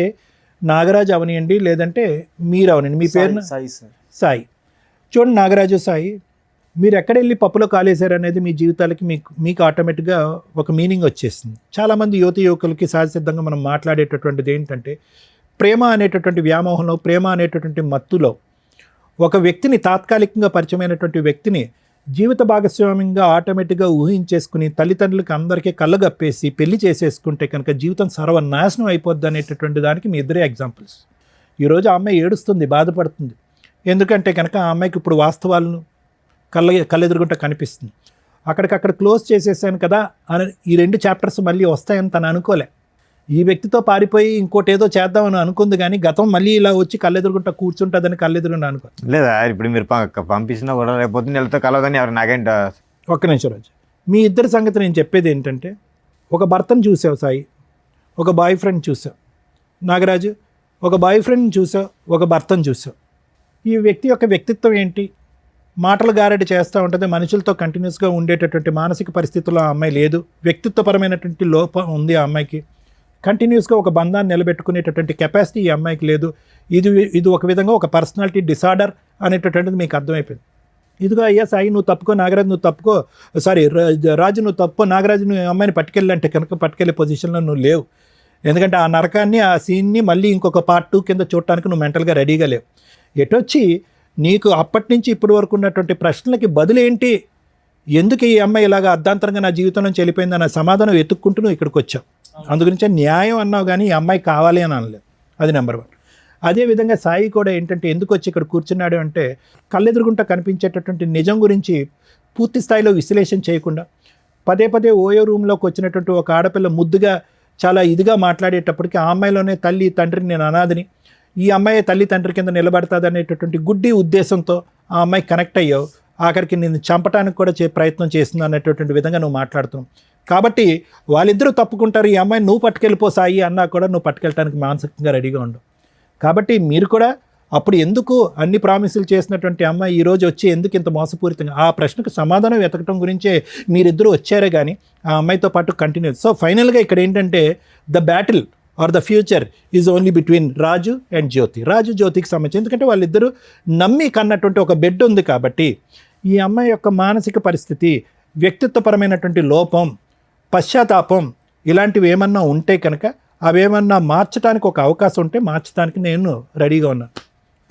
నాగరాజు అవనియండి, లేదంటే మీరు అవనండి, మీ పేరు సాయి. చూడండి నాగరాజు, సాయి, మీరు ఎక్కడెళ్ళి పప్పులో కాలేశారు అనేది మీ జీవితాలకి మీకు ఆటోమేటిక్గా ఒక మీనింగ్ వచ్చేస్తుంది. చాలామంది యువకులకి సహజసిద్ధంగా మనం మాట్లాడేటటువంటిది ఏంటంటే, ప్రేమ అనేటటువంటి వ్యామోహంలో, ప్రేమ అనేటటువంటి మత్తులో ఒక వ్యక్తిని, తాత్కాలికంగా పరిచయమైనటువంటి వ్యక్తిని జీవిత భాగస్వామ్యంగా ఆటోమేటిక్గా ఊహించేసుకుని తల్లిదండ్రులకి అందరికీ కళ్ళగప్పేసి పెళ్లి చేసేసుకుంటే కనుక జీవితం సర్వనాశనం అయిపోద్ది అనేటటువంటి దానికి మీ ఇద్దరే ఎగ్జాంపుల్స్. ఈరోజు ఆ అమ్మాయి ఏడుస్తుంది, బాధపడుతుంది. ఎందుకంటే కనుక ఆ అమ్మాయికి ఇప్పుడు వాస్తవాలను కళ్ళెదురుగుంట కనిపిస్తుంది. అక్కడికక్కడ క్లోజ్ చేసేసాను కదా అని ఈ 2 చాప్టర్స్ మళ్ళీ వస్తాయని తను అనుకోలే. ఈ వ్యక్తితో పారిపోయి ఇంకోటి ఏదో చేద్దామని అనుకుంది, కానీ గతం మళ్ళీ ఇలా వచ్చి కళ్ళెదురుగుంట కూర్చుంటుందని కళ్ళెదురుగుంట అనుకో. లేదా ఇప్పుడు మీరు పంపించినా కూడా రేపు పొద్దున్న వెళ్తే కలవదని ఎవరు నాకేంట. ఒక్క నిమిషం రాజు, మీ ఇద్దరి సంగతి నేను చెప్పేది ఏంటంటే, ఒక భర్తను చూసావు సాయి, ఒక బాయ్ ఫ్రెండ్ చూసావు. నాగరాజు, ఒక బాయ్ ఫ్రెండ్ని చూసావు, ఒక భర్తను చూసావు. ఈ వ్యక్తి యొక్క వ్యక్తిత్వం ఏంటి? మాటలు గారడి చేస్తూ ఉంటుంది, మనుషులతో కంటిన్యూస్గా ఉండేటటువంటి మానసిక పరిస్థితుల్లో ఆ అమ్మాయి లేదు. వ్యక్తిత్వపరమైనటువంటి లోపం ఉంది ఆ అమ్మాయికి. కంటిన్యూస్గా ఒక బంధాన్ని నిలబెట్టుకునేటటువంటి కెపాసిటీ ఈ అమ్మాయికి లేదు. ఇది ఒక విధంగా ఒక పర్సనాలిటీ డిసార్డర్ అనేటటువంటిది మీకు అర్థమైపోయింది. ఇదిగో అయ్యా సాయి, నువ్వు తప్పుకో, నాగరాజు నువ్వు తప్పుకో, సారీ రాజు నువ్వు తప్పుకో, నాగరాజు నువ్వు అమ్మాయిని పట్టుకెళ్ళంటే కనుక పట్టుకెళ్ళే పొజిషన్లో నువ్వు లేవు. ఎందుకంటే ఆ నరకాన్ని, ఆ సీన్ని మళ్ళీ ఇంకొక పార్ట్ 2 కింద చూడటానికి నువ్వు మెంటల్గా రెడీగా లేవు. ఎటొచ్చి నీకు అప్పటి నుంచి ఇప్పటి వరకు ఉన్నటువంటి ప్రశ్నలకి బదులేంటి, ఎందుకు ఈ అమ్మాయి ఇలాగ అర్ధాంతరంగా నా జీవితం నుంచి వెళ్ళిపోయింది అన్న సమాధానం వెతుక్కుంటూ నువ్వు ఇక్కడికి వచ్చావు. అందుగురించే న్యాయం అన్నావు, కానీ ఈ అమ్మాయి కావాలి అని అనలేదు. అది నెంబర్ 1. అదేవిధంగా సాయి కూడా ఏంటంటే ఎందుకు వచ్చి ఇక్కడ కూర్చున్నాడు అంటే, కళ్ళెదురుగుంట కనిపించేటటువంటి నిజం గురించి పూర్తి స్థాయిలో విశ్లేషణ చేయకుండా పదే పదే ఓయో రూమ్లోకి వచ్చినటువంటి ఒక ఆడపిల్ల ముద్దుగా చాలా ఇదిగా మాట్లాడేటప్పటికి ఆ అమ్మాయిలోనే తల్లి తండ్రిని, నేను అనాథని, ఈ అమ్మాయి తల్లి తండ్రి కింద నిలబడుతుంది అనేటటువంటి గుడ్డి ఉద్దేశంతో ఆ అమ్మాయి కనెక్ట్ అయ్యావు. ఆఖరికి నిన్ను చంపడానికి కూడా ప్రయత్నం చేస్తుంది అనేటటువంటి విధంగా నువ్వు మాట్లాడుతున్నావు. కాబట్టి వాళ్ళిద్దరూ తప్పుకుంటారు, ఈ అమ్మాయిని నువ్వు పట్టుకెళ్ళిపో సాయి అన్నా కూడా నువ్వు పట్టుకెళ్ళడానికి మానసికంగా రెడీగా ఉండవు. కాబట్టి మీరు కూడా అప్పుడు ఎందుకు అన్ని ప్రామిసులు చేసినటువంటి అమ్మాయి ఈరోజు వచ్చి ఎందుకు ఇంత మోసపూరితంగా, ఆ ప్రశ్నకు సమాధానం వెతకడం గురించే మీరిద్దరూ వచ్చారే కానీ ఆ అమ్మాయితో పాటు కంటిన్యూ. సో ఫైనల్గా ఇక్కడ ఏంటంటే the battle for the future is only between Raju and Jyoti. Raju జ్యోతికి సంబంధించి, ఎందుకంటే వాళ్ళిద్దరూ నమ్మి కన్నటువంటి ఒక బెడ్ ఉంది. కాబట్టి ఈ అమ్మాయి యొక్క మానసిక పరిస్థితి, వ్యక్తిత్వపరమైనటువంటి లోపం, పశ్చాత్తాపం ఇలాంటివి ఏమన్నా ఉంటే కనుక అవేమన్నా మార్చడానికి ఒక అవకాశం ఉంటే మార్చడానికి నేను రెడీగా ఉన్నాను.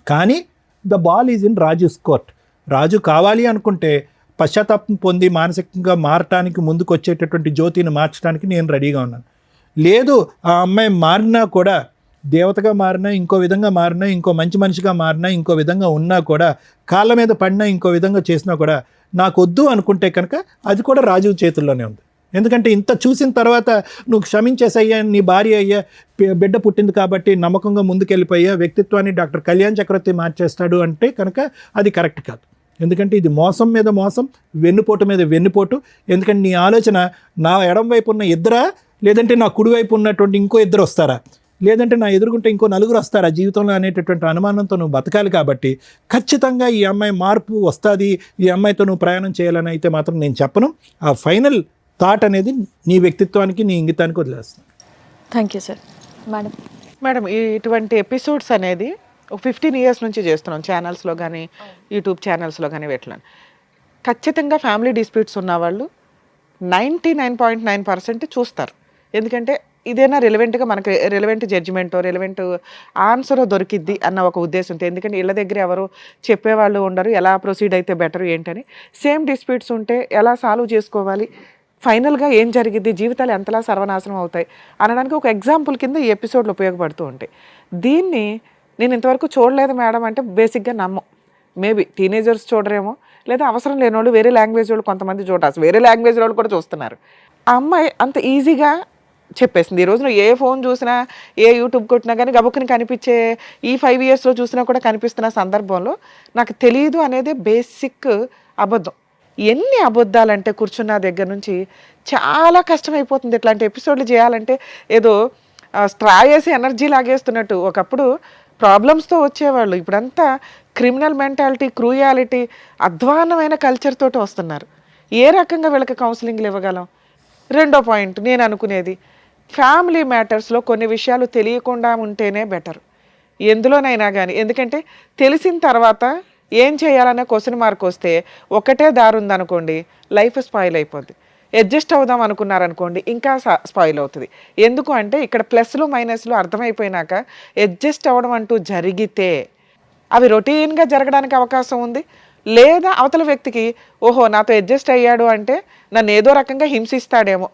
కానీ the ball is in Raju's court. Raju కావాలి అనుకుంటే పశ్చాత్తాపం పొంది మానసికంగా మారటానికి ముందుకు వచ్చేటటువంటి జ్యోతిని మార్చడానికి నేను రెడీగా ఉన్నాను. లేదు, ఆ అమ్మాయి మారినా కూడా, దేవతగా మారినా, ఇంకో విధంగా మారినా, ఇంకో మంచి మనిషిగా మారినా, ఇంకో విధంగా ఉన్నా కూడా, కాళ్ళ మీద పడినా, ఇంకో విధంగా చేసినా కూడా నాకు వద్దు అనుకుంటే కనుక అది కూడా రాజు చేతుల్లోనే ఉంది. ఎందుకంటే ఇంత చూసిన తర్వాత నువ్వు క్షమించేసయ్యా, నీ భార్య అయ్యా, బిడ్డ పుట్టింది కాబట్టి నమ్మకంగా ముందుకెళ్ళిపోయా, వ్యక్తిత్వాన్ని డాక్టర్ కళ్యాణ్ చక్రవర్తి మార్చేస్తాడు అంటే కనుక అది కరెక్ట్ కాదు. ఎందుకంటే ఇది మోసం మీద మోసం, వెన్నుపోటు మీద వెన్నుపోటు. ఎందుకంటే నీ ఆలోచన నా ఎడం వైపు ఉన్న ఇద్దరా, లేదంటే నా కుడివైపు ఉన్నటువంటి ఇంకో ఇద్దరు వస్తారా, లేదంటే నా ఎదురుకుంటే ఇంకో 4 వస్తారా జీవితంలో అనేటటువంటి అనుమానంతో నువ్వు బతకాలి. కాబట్టి ఖచ్చితంగా ఈ అమ్మాయి మార్పు వస్తుంది, ఈ అమ్మాయితో నువ్వు ప్రయాణం చేయాలని అయితే మాత్రం నేను చెప్పను. ఆ ఫైనల్ థాట్ అనేది నీ వ్యక్తిత్వానికి, నీ ఇంగితానికి వదిలేస్తాను. Thank you sir. మేడం, ఇటువంటి ఎపిసోడ్స్ అనేది ఒక 15 years నుంచి చేస్తున్నాం, ఛానల్స్లో కానీ యూట్యూబ్ ఛానల్స్లో కానీ పెట్టలేను. ఖచ్చితంగా ఫ్యామిలీ డిస్ప్యూట్స్ ఉన్నవాళ్ళు 99.9% చూస్తారు. ఎందుకంటే ఇదేనా రెలవెంట్గా మనకు రెలవెంట్ జడ్జిమెంటో రెలవెంట్ ఆన్సరో దొరికిద్ది అన్న ఒక ఉద్దేశంతో. ఎందుకంటే ఇళ్ళ దగ్గర ఎవరు చెప్పేవాళ్ళు ఉండరు, ఎలా ప్రొసీడ్ అయితే బెటర్ ఏంటని. సేమ్ డిస్ప్యూట్స్ ఉంటే ఎలా సాల్వ్ చేసుకోవాలి, ఫైనల్గా ఏం జరిగిద్ది, జీవితాలు ఎంతలా సర్వనాశనం అవుతాయి అనడానికి ఒక ఎగ్జాంపుల్ కింద ఈ ఎపిసోడ్లు ఉపయోగపడుతూ ఉంటాయి. దీన్ని నేను ఇంతవరకు చూడలేదు మేడం అంటే బేసిక్గా నమ్మం. మేబీ టీనేజర్స్ చూడరేమో, లేదా అవసరం లేని వాళ్ళు, వేరే లాంగ్వేజ్ వాళ్ళు కొంతమంది చూడాల్సి, వేరే లాంగ్వేజ్ వాళ్ళు కూడా చూస్తున్నారు. ఆ అమ్మాయి అంత ఈజీగా చెప్పేసింది. ఈ రోజున ఏ ఫోన్ చూసినా ఏ యూట్యూబ్ కొట్టినా కానీ గబుక్కుని కనిపించే ఈ 5 ఇయర్స్లో చూసినా కూడా కనిపిస్తున్న సందర్భంలో నాకు తెలియదు అనేది బేసిక్ అబద్ధం. ఎన్ని అబద్ధాలంటే కూర్చున్న దగ్గర నుంచి చాలా కష్టమైపోతుంది. ఇట్లాంటి ఎపిసోడ్లు చేయాలంటే ఏదో స్ట్రా వేసి ఎనర్జీ లాగేస్తున్నట్టు. ఒకప్పుడు ప్రాబ్లమ్స్తో వచ్చేవాళ్ళు, ఇప్పుడంతా క్రిమినల్ మెంటాలిటీ, క్రూయాలిటీ, అధ్వాన్నమైన కల్చర్ తోటి వస్తున్నారు. ఏ రకంగా వీళ్ళకి కౌన్సిలింగ్లు ఇవ్వగలం? రెండో పాయింట్ నేను అనుకునేది, ఫ్యామిలీ మ్యాటర్స్లో కొన్ని విషయాలు తెలియకుండా ఉంటేనే బెటర్ ఎందులోనైనా కానీ. ఎందుకంటే తెలిసిన తర్వాత ఏం చేయాలనే క్వశ్చన్ మార్క్ వస్తే ఒకటే దారి ఉందనుకోండి, లైఫ్ స్పాయిల్ అయిపోద్ది. అడ్జస్ట్ అవుదాం అనుకున్నారనుకోండి, ఇంకా స్పాయిల్ అవుతుంది. ఎందుకు అంటే ఇక్కడ ప్లస్లు మైనస్లు అర్థమైపోయినాక అడ్జస్ట్ అవ్వడం అంటూ జరిగితే అవి రొటీన్గా జరగడానికి అవకాశం ఉంది. లేదా అవతల వ్యక్తికి ఓహో నాతో అడ్జస్ట్ అయ్యాడు అంటే నన్ను ఏదో రకంగా హింసిస్తాడేమో,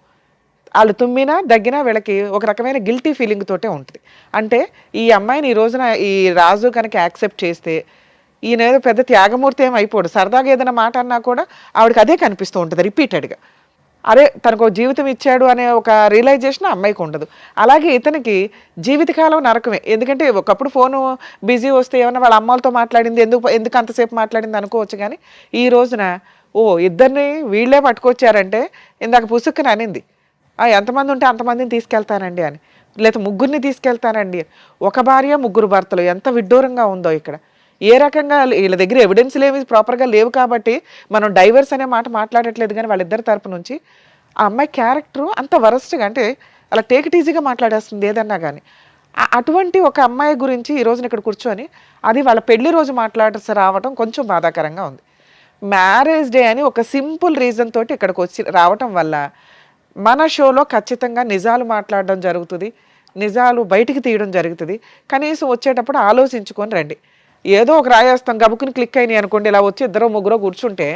వాళ్ళు తుమ్మినా దగ్గినా వీళ్ళకి ఒక రకమైన గిల్టీ ఫీలింగ్ తోటే ఉంటుంది. అంటే ఈ అమ్మాయిని ఈ రోజున ఈ రాజు కనుక యాక్సెప్ట్ చేస్తే ఈయన ఏదో పెద్ద త్యాగమూర్తి ఏం అయిపోడు. సరదాగా ఏదైనా మాట అన్నా కూడా ఆవిడకి అదే కనిపిస్తూ ఉంటుంది రిపీటెడ్గా. అరే తనకు జీవితం ఇచ్చాడు అనే ఒక రియలైజేషన్ అమ్మాయికి ఉండదు. అలాగే ఇతనికి జీవితకాలం నరకమే. ఎందుకంటే ఒకప్పుడు ఫోను బిజీ వస్తే ఏమన్నా వాళ్ళ అమ్మలతో మాట్లాడింది, ఎందుకు అంతసేపు మాట్లాడింది అనుకోవచ్చు. కానీ ఈ రోజున ఇద్దరిని వీళ్ళే పట్టుకొచ్చారంటే ఇందాక పుసుక్కుని అనింది, ఎంతమంది ఉంటే అంతమందిని తీసుకెళ్తానండి అని, లేదా ముగ్గురిని తీసుకెళ్తానండి అని. ఒక భార్య ముగ్గురు భర్తలు, ఎంత విడ్డూరంగా ఉందో ఇక్కడ. ఏ రకంగా వీళ్ళ దగ్గర ఎవిడెన్స్లు ఏమి ప్రాపర్గా లేవు కాబట్టి మనం డైవర్స్ అనే మాట మాట్లాడట్లేదు. కానీ వాళ్ళిద్దరి తరపు నుంచి ఆ అమ్మాయి క్యారెక్టరు అంత వరస్ట్గా, అంటే అలా టేక్ ఇట్ ఈజీగా మాట్లాడేస్తుంది ఏదన్నా కానీ. అటువంటి ఒక అమ్మాయి గురించి ఈ రోజున ఇక్కడ కూర్చొని అది వాళ్ళ పెళ్లి రోజు మాట్లాడాల్సి రావటం కొంచెం బాధాకరంగా ఉంది. మ్యారేజ్ డే అని ఒక సింపుల్ రీజన్ తోటి ఇక్కడికి వచ్చి రావటం వల్ల మన షోలో ఖచ్చితంగా నిజాలు మాట్లాడడం జరుగుతుంది, నిజాలు బయటికి తీయడం జరుగుతుంది. కనీసం వచ్చేటప్పుడు ఆలోచించుకొని రండి. ఏదో ఒక రాయేస్తాం గబుకుని క్లిక్ అయినాయి అనుకోండి, ఇలా వచ్చి ఇద్దరు ముగ్గురు కూర్చుంటే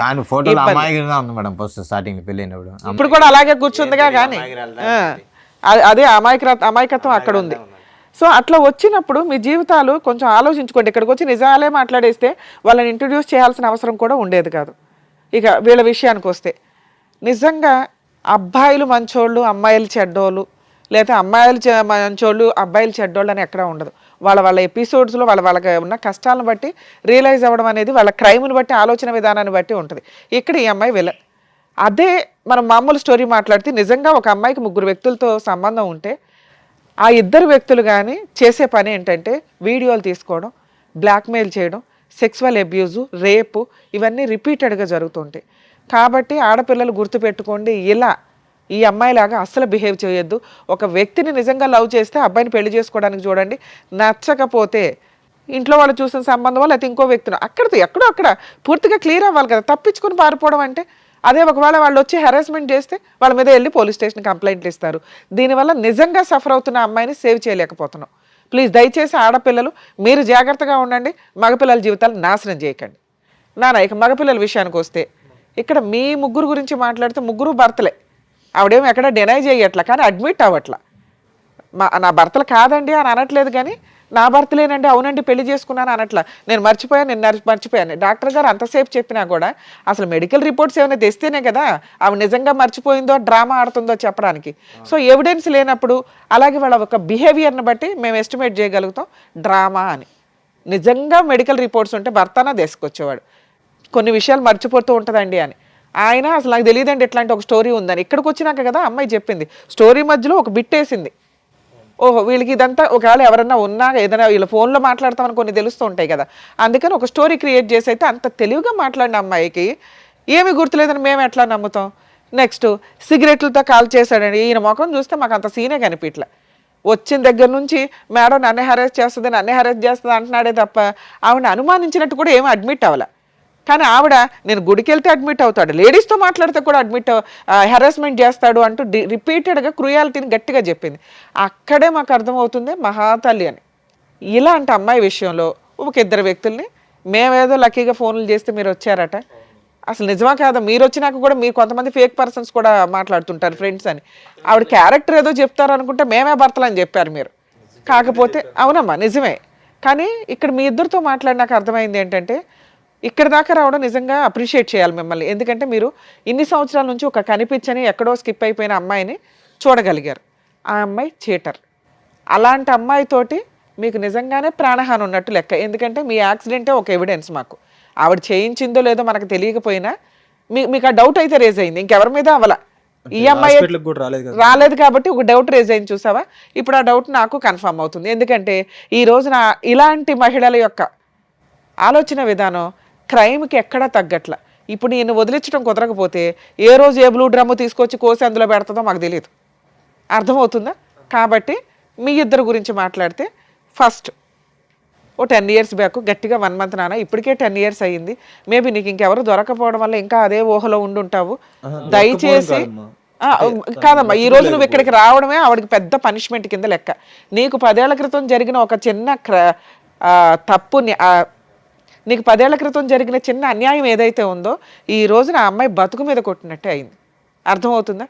ఇప్పుడు కూడా అలాగే కూర్చుందిగా. కానీ అదే అమాయకత్వం అక్కడ ఉంది. సో అట్లా వచ్చినప్పుడు మీ జీవితాలు కొంచెం ఆలోచించుకోండి. ఇక్కడికి వచ్చి నిజాలే మాట్లాడేస్తే వాళ్ళని ఇంట్రడ్యూస్ చేయాల్సిన అవసరం కూడా ఉండేది కాదు. ఇక వీళ్ళ విషయానికి వస్తే నిజంగా అబ్బాయిలు మంచోళ్ళు అమ్మాయిలు చెడ్డోళ్ళు, లేదా అమ్మాయిలు మంచోళ్ళు అబ్బాయిలు చెడ్డోళ్ళు అని ఎక్కడా ఉండదు. వాళ్ళ ఎపిసోడ్స్లో వాళ్ళకి ఉన్న కష్టాలను బట్టి రియలైజ్ అవ్వడం అనేది వాళ్ళ క్రైమ్ని బట్టి ఆలోచన విధానాన్ని బట్టి ఉంటుంది. ఇక్కడ ఈ అమ్మాయి విలన్. అదే మనం మామూలు స్టోరీ మాట్లాడితే నిజంగా ఒక అమ్మాయికి ముగ్గురు వ్యక్తులతో సంబంధం ఉంటే ఆ ఇద్దరు వ్యక్తులు కానీ చేసే పని ఏంటంటే వీడియోలు తీసుకోవడం, బ్లాక్మెయిల్ చేయడం, సెక్సువల్ అబ్యూజు, రేపు, ఇవన్నీ రిపీటెడ్గా జరుగుతుంటాయి. కాబట్టి ఆడపిల్లలు గుర్తుపెట్టుకోండి, ఇలా ఈ అమ్మాయిలాగా అస్సలు బిహేవ్ చేయొద్దు. ఒక వ్యక్తిని నిజంగా లవ్ చేస్తే అబ్బాయిని పెళ్లి చేసుకోవడానికి చూడండి. నచ్చకపోతే ఇంట్లో వాళ్ళు చూసిన సంబంధం లేకపోతే ఇంకో వ్యక్తిని అక్కడితో ఎక్కడో అక్కడ పూర్తిగా క్లియర్ అవ్వాలి కదా. తప్పించుకుని పారిపోవడం అంటే అదే. ఒకవేళ వాళ్ళు వచ్చి హెరాస్మెంట్ చేస్తే వాళ్ళ మీద వెళ్ళి పోలీస్ స్టేషన్ కంప్లైంట్లు ఇస్తారు. దీనివల్ల నిజంగా సఫర్ అవుతున్న అమ్మాయిని సేవ్ చేయలేకపోతున్నాం. ప్లీజ్ దయచేసి ఆడపిల్లలు మీరు జాగ్రత్తగా ఉండండి, మగపిల్లల జీవితాలు నాశనం చేయకండి. ఇక మగపిల్లల విషయానికి వస్తే ఇక్కడ మీ ముగ్గురు గురించి మాట్లాడితే ముగ్గురు భర్తలే. ఆవిడేమో ఎక్కడ డినై చేయట్లా, కానీ అడ్మిట్ అవ్వట్లా. నా భర్తలు కాదండి అని అనట్లేదు, కానీ నా భర్తలేనండి, అవునండి పెళ్లి చేసుకున్నాను అనట్లా. నేను మర్చిపోయాను. డాక్టర్ గారు అంతసేపు చెప్పినా కూడా అసలు మెడికల్ రిపోర్ట్స్ ఏమైనా తెస్తేనే కదా ఆవిడ నిజంగా మర్చిపోయిందో డ్రామా ఆడుతుందో చెప్పడానికి. సో ఎవిడెన్స్ లేనప్పుడు అలాగే వాళ్ళ ఒక బిహేవియర్ని బట్టి మేము ఎస్టిమేట్ చేయగలుగుతాం డ్రామా అని. నిజంగా మెడికల్ రిపోర్ట్స్ ఉంటే భర్తనా తీసుకొచ్చేవాడు. కొన్ని విషయాలు మర్చిపోతూ ఉంటుందండి అని. ఆయన అసలు నాకు తెలియదండి ఇట్లాంటి ఒక స్టోరీ ఉందని. ఇక్కడికి వచ్చినాక కదా అమ్మాయి చెప్పింది. స్టోరీ మధ్యలో ఒక బిట్ వేసింది. ఓహో వీళ్ళకి ఇదంతా ఒకవేళ ఎవరన్నా ఉన్నా ఏదైనా వీళ్ళ ఫోన్లో మాట్లాడతామని కొన్ని తెలుస్తూ ఉంటాయి కదా, అందుకని ఒక స్టోరీ క్రియేట్ చేసి అయితే అంత తెలివిగా మాట్లాడిన అమ్మాయికి ఏమి గుర్తులేదని మేము ఎట్లా నమ్ముతాం? నెక్స్ట్ సిగరెట్లతో కాల్ చేశాడండి. ఈయన ముఖం చూస్తే మాకు అంత సీనే కనిపించలే. వచ్చిన దగ్గర నుంచి మేడం నన్నే హెరాస్ చేస్తుంది అంటున్నాడే తప్ప ఆవిడ అనుమానించినట్టు కూడా ఏమీ అడ్మిట్ అవ్వాల. కానీ ఆవిడ నేను గుడికి వెళ్తే అడ్మిట్ అవుతాడు, లేడీస్తో మాట్లాడితే కూడా హెరాస్మెంట్ చేస్తాడు అంటూ రిపీటెడ్గా క్రూయాలిటీని గట్టిగా చెప్పింది. అక్కడే మాకు అర్థమవుతుంది మహాతల్లి అని. ఇలాంటి అమ్మాయి విషయంలో ఒక ఇద్దరు వ్యక్తుల్ని మేమేదో లక్కీగా ఫోన్లు చేస్తే మీరు వచ్చారట, అసలు నిజమా కాదా? మీరు వచ్చినాక కూడా మీరు కొంతమంది ఫేక్ పర్సన్స్ కూడా మాట్లాడుతుంటారు ఫ్రెండ్స్ అని. ఆవిడ క్యారెక్టర్ ఏదో చెప్తారు అనుకుంటే మేమే భర్తలు అని చెప్పారు మీరు. కాకపోతే అవునమ్మా నిజమే, కానీ ఇక్కడ మీ ఇద్దరితో మాట్లాడినాక అర్థమైంది ఏంటంటే ఇక్కడ దాకా రావడం నిజంగా అప్రిషియేట్ చేయాలి మిమ్మల్ని. ఎందుకంటే మీరు ఇన్ని సంవత్సరాల నుంచి ఒక కనిపించని ఎక్కడో స్కిప్ అయిపోయిన అమ్మాయిని చూడగలిగారు. ఆ అమ్మాయి చీటర్. అలాంటి అమ్మాయితోటి మీకు నిజంగానే ప్రాణహాని ఉన్నట్టు లెక్క. ఎందుకంటే మీ యాక్సిడెంటే ఒక ఎవిడెన్స్ మాకు. ఆవిడ చేయించిందో లేదో మనకు తెలియకపోయినా మీకు ఆ డౌట్ అయితే రేజ్ అయింది, ఇంకెవరి మీద అవ్వాల. ఈ అమ్మాయి హాస్పిటల్కి కూడా రాలేదు కదా. రాలేదు కాబట్టి ఒక డౌట్ రేజ్ అయింది, చూసావా? ఇప్పుడు ఆ డౌట్ నాకు కన్ఫర్మ్ అవుతుంది. ఎందుకంటే ఈ రోజున ఇలాంటి మహిళల యొక్క ఆలోచన విధానం క్రైమ్కి ఎక్కడా తగ్గట్ల. ఇప్పుడు నేను వదిలించడం కుదరకపోతే ఏ రోజు ఏ బ్లూ డ్రమ్ము తీసుకొచ్చి కోసి అందులో పెడుతుందో మాకు తెలియదు. అర్థమవుతుందా? కాబట్టి మీ ఇద్దరు గురించి మాట్లాడితే ఫస్ట్ ఓ 10 years బ్యాక్ గట్టిగా 1 month నాన్న, ఇప్పటికే 10 years అయ్యింది. మేబీ నీకు ఇంకెవరు దొరకపోవడం వల్ల ఇంకా అదే ఊహలో ఉండుంటావు. దయచేసి కాదమ్మా, ఈ రోజు నువ్వు ఇక్కడికి రావడమే ఆవిడకి పెద్ద పనిష్మెంట్ కింద లెక్క. నీకు 10 ఏళ్ల క్రితం జరిగిన ఒక చిన్న తప్పుని, నీకు 10 ఏళ్ల క్రితం జరిగిన చిన్న అన్యాయం ఏదైతే ఉందో ఈ రోజున ఆ అమ్మాయి బతుకు మీద కొట్టినట్టే అయింది. అర్థమవుతుందా?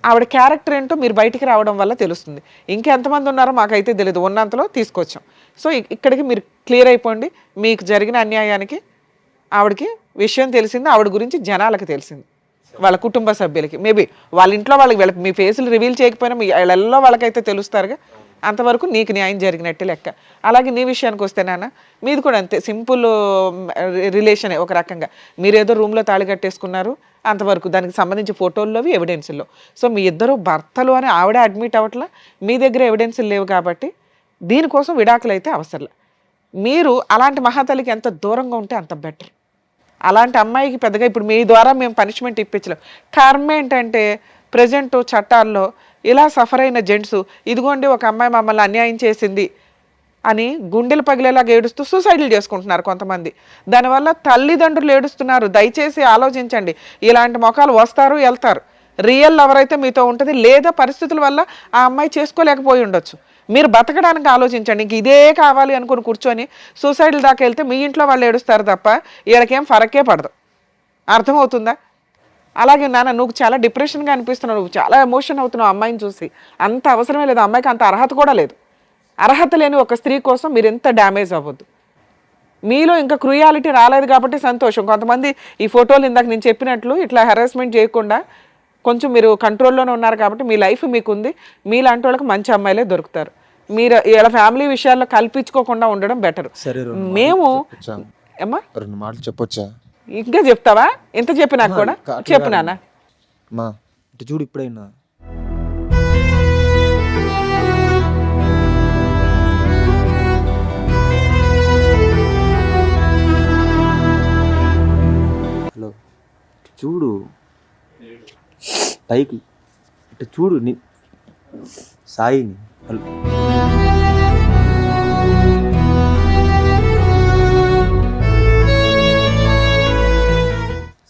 ఆవిడ క్యారెక్టర్ ఏంటో మీరు బయటికి రావడం వల్ల తెలుస్తుంది. ఇంకెంతమంది ఉన్నారో మాకైతే తెలియదు, ఉన్నంతలో తీసుకొచ్చాం. సో ఇక్కడికి మీరు క్లియర్ అయిపోండి. మీకు జరిగిన అన్యాయానికి ఆవిడకి విషయం తెలిసింది, ఆవిడ గురించి జనాలకు తెలిసింది, వాళ్ళ కుటుంబ సభ్యులకి. మేబీ వాళ్ళ ఇంట్లో వాళ్ళకి మీ ఫేసులు రివీల్ చేయకపోయినా మీ వాళ్ళల్లో వాళ్ళకైతే తెలుస్తారుగా. అంతవరకు నీకు న్యాయం జరిగినట్టే లెక్క. అలాగే నీ విషయానికి వస్తే నాన్న, మీది కూడా అంతే, సింపుల్ రిలేషనే ఒక రకంగా. మీరేదో రూమ్లో తాళి కట్టేసుకున్నారు అంతవరకు, దానికి సంబంధించి ఫోటోల్లోవి ఎవిడెన్స్లో. సో మీ ఇద్దరు భర్తలు అని ఆవిడ అడ్మిట్ అవ్వట్లా, మీ దగ్గర ఎవిడెన్స్లు లేవు కాబట్టి దీనికోసం విడాకులు అయితే అవసరం. మీరు అలాంటి మహాతల్లికి ఎంత దూరంగా ఉంటే అంత బెటర్. అలాంటి అమ్మాయికి పెద్దగా ఇప్పుడు మీ ద్వారా మేము పనిష్మెంట్ ఇప్పించలేం. కర్మ ఏంటంటే ప్రజెంట్ చట్టాల్లో ఇలా సఫర్ అయిన జెంట్స్, ఇదిగోండి ఒక అమ్మాయి మమ్మల్ని అన్యాయం చేసింది అని గుండెలు పగిలేలాగా ఏడుస్తూ సూసైడ్లు చేసుకుంటున్నారు కొంతమంది. దానివల్ల తల్లిదండ్రులు ఏడుస్తున్నారు. దయచేసి ఆలోచించండి. ఇలాంటి మొఖాలు వస్తారు, వెళ్తారు. రియల్ ఎవరైతే మీతో ఉంటుంది, లేదా పరిస్థితుల వల్ల ఆ అమ్మాయి చేసుకోలేకపోయి ఉండొచ్చు. మీరు బతకడానికి ఆలోచించండి. ఇంక ఇదే కావాలి అనుకుని కూర్చొని సూసైడ్ల దాకా వెళ్తే మీ ఇంట్లో వాళ్ళు ఏడుస్తారు తప్ప వీళ్ళకేం ఫరకే పడదు. అర్థమవుతుందా? అలాగే నాన్న, నువ్వు చాలా డిప్రెషన్గా అనిపిస్తున్నావు, నువ్వు చాలా ఎమోషన్ అవుతున్నావు అమ్మాయిని చూసి. అంత అవసరమే లేదు, అమ్మాయికి అంత అర్హత కూడా లేదు. అర్హత లేని ఒక స్త్రీ కోసం మీరు ఎంత డ్యామేజ్ అవ్వద్దు. మీలో ఇంకా క్రూయాలిటీ రాలేదు కాబట్టి సంతోషం. కొంతమంది ఈ ఫోటోలు ఇందాక నేను చెప్పినట్లు ఇట్లా హెరాస్మెంట్ చేయకుండా కొంచెం మీరు కంట్రోల్లోనే ఉన్నారు కాబట్టి మీ లైఫ్ మీకుంది. మీలాంటి వాళ్ళకి మంచి అమ్మాయిలే దొరుకుతారు. మీరు ఇలా ఫ్యామిలీ విషయాల్లో కల్పించుకోకుండా ఉండడం బెటర్. మేము ఏమ్మా 2 మాటలు చెప్పొచ్చా? ఇంకా చెప్తావా? ఎంత చెప్పినా కూడా చెప్పు నాన్న. మా ఇటు చూడు, ఇప్పుడైనా హలో చూడు, పైకి ఇటు చూడు సాయిని. హలో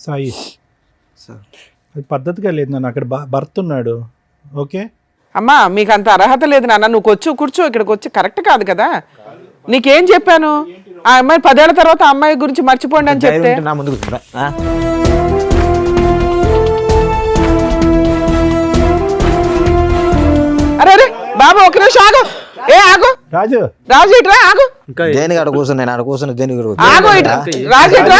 సాయి, సార్, అది పద్ధతిగా లేదు నాన్న. అక్కడ భర్త ఉన్నాడు. ఓకే అమ్మా, మీకు అంత అర్హత లేదు నాన్న. నువ్వు కూర్చో, ఇక్కడికి వచ్చి కరెక్ట్ కాదు కదా. నీకేం చెప్పాను? ఆ అమ్మాయి 10 ఏళ్ల తర్వాత ఆ అమ్మాయి గురించి మర్చిపోండి అని చెప్తే నా ముందుకు అరే అరే బాబు ఒక నిమిషం ఆగు. ఆగు రాజు, రాజు ఇట్రా, ఆగు. దేనికి ఆడ కూర్చుని, నేను ఆడ కూర్చుని దేనికి ఆగు ఇట్రా, రాజు ఇట్రా.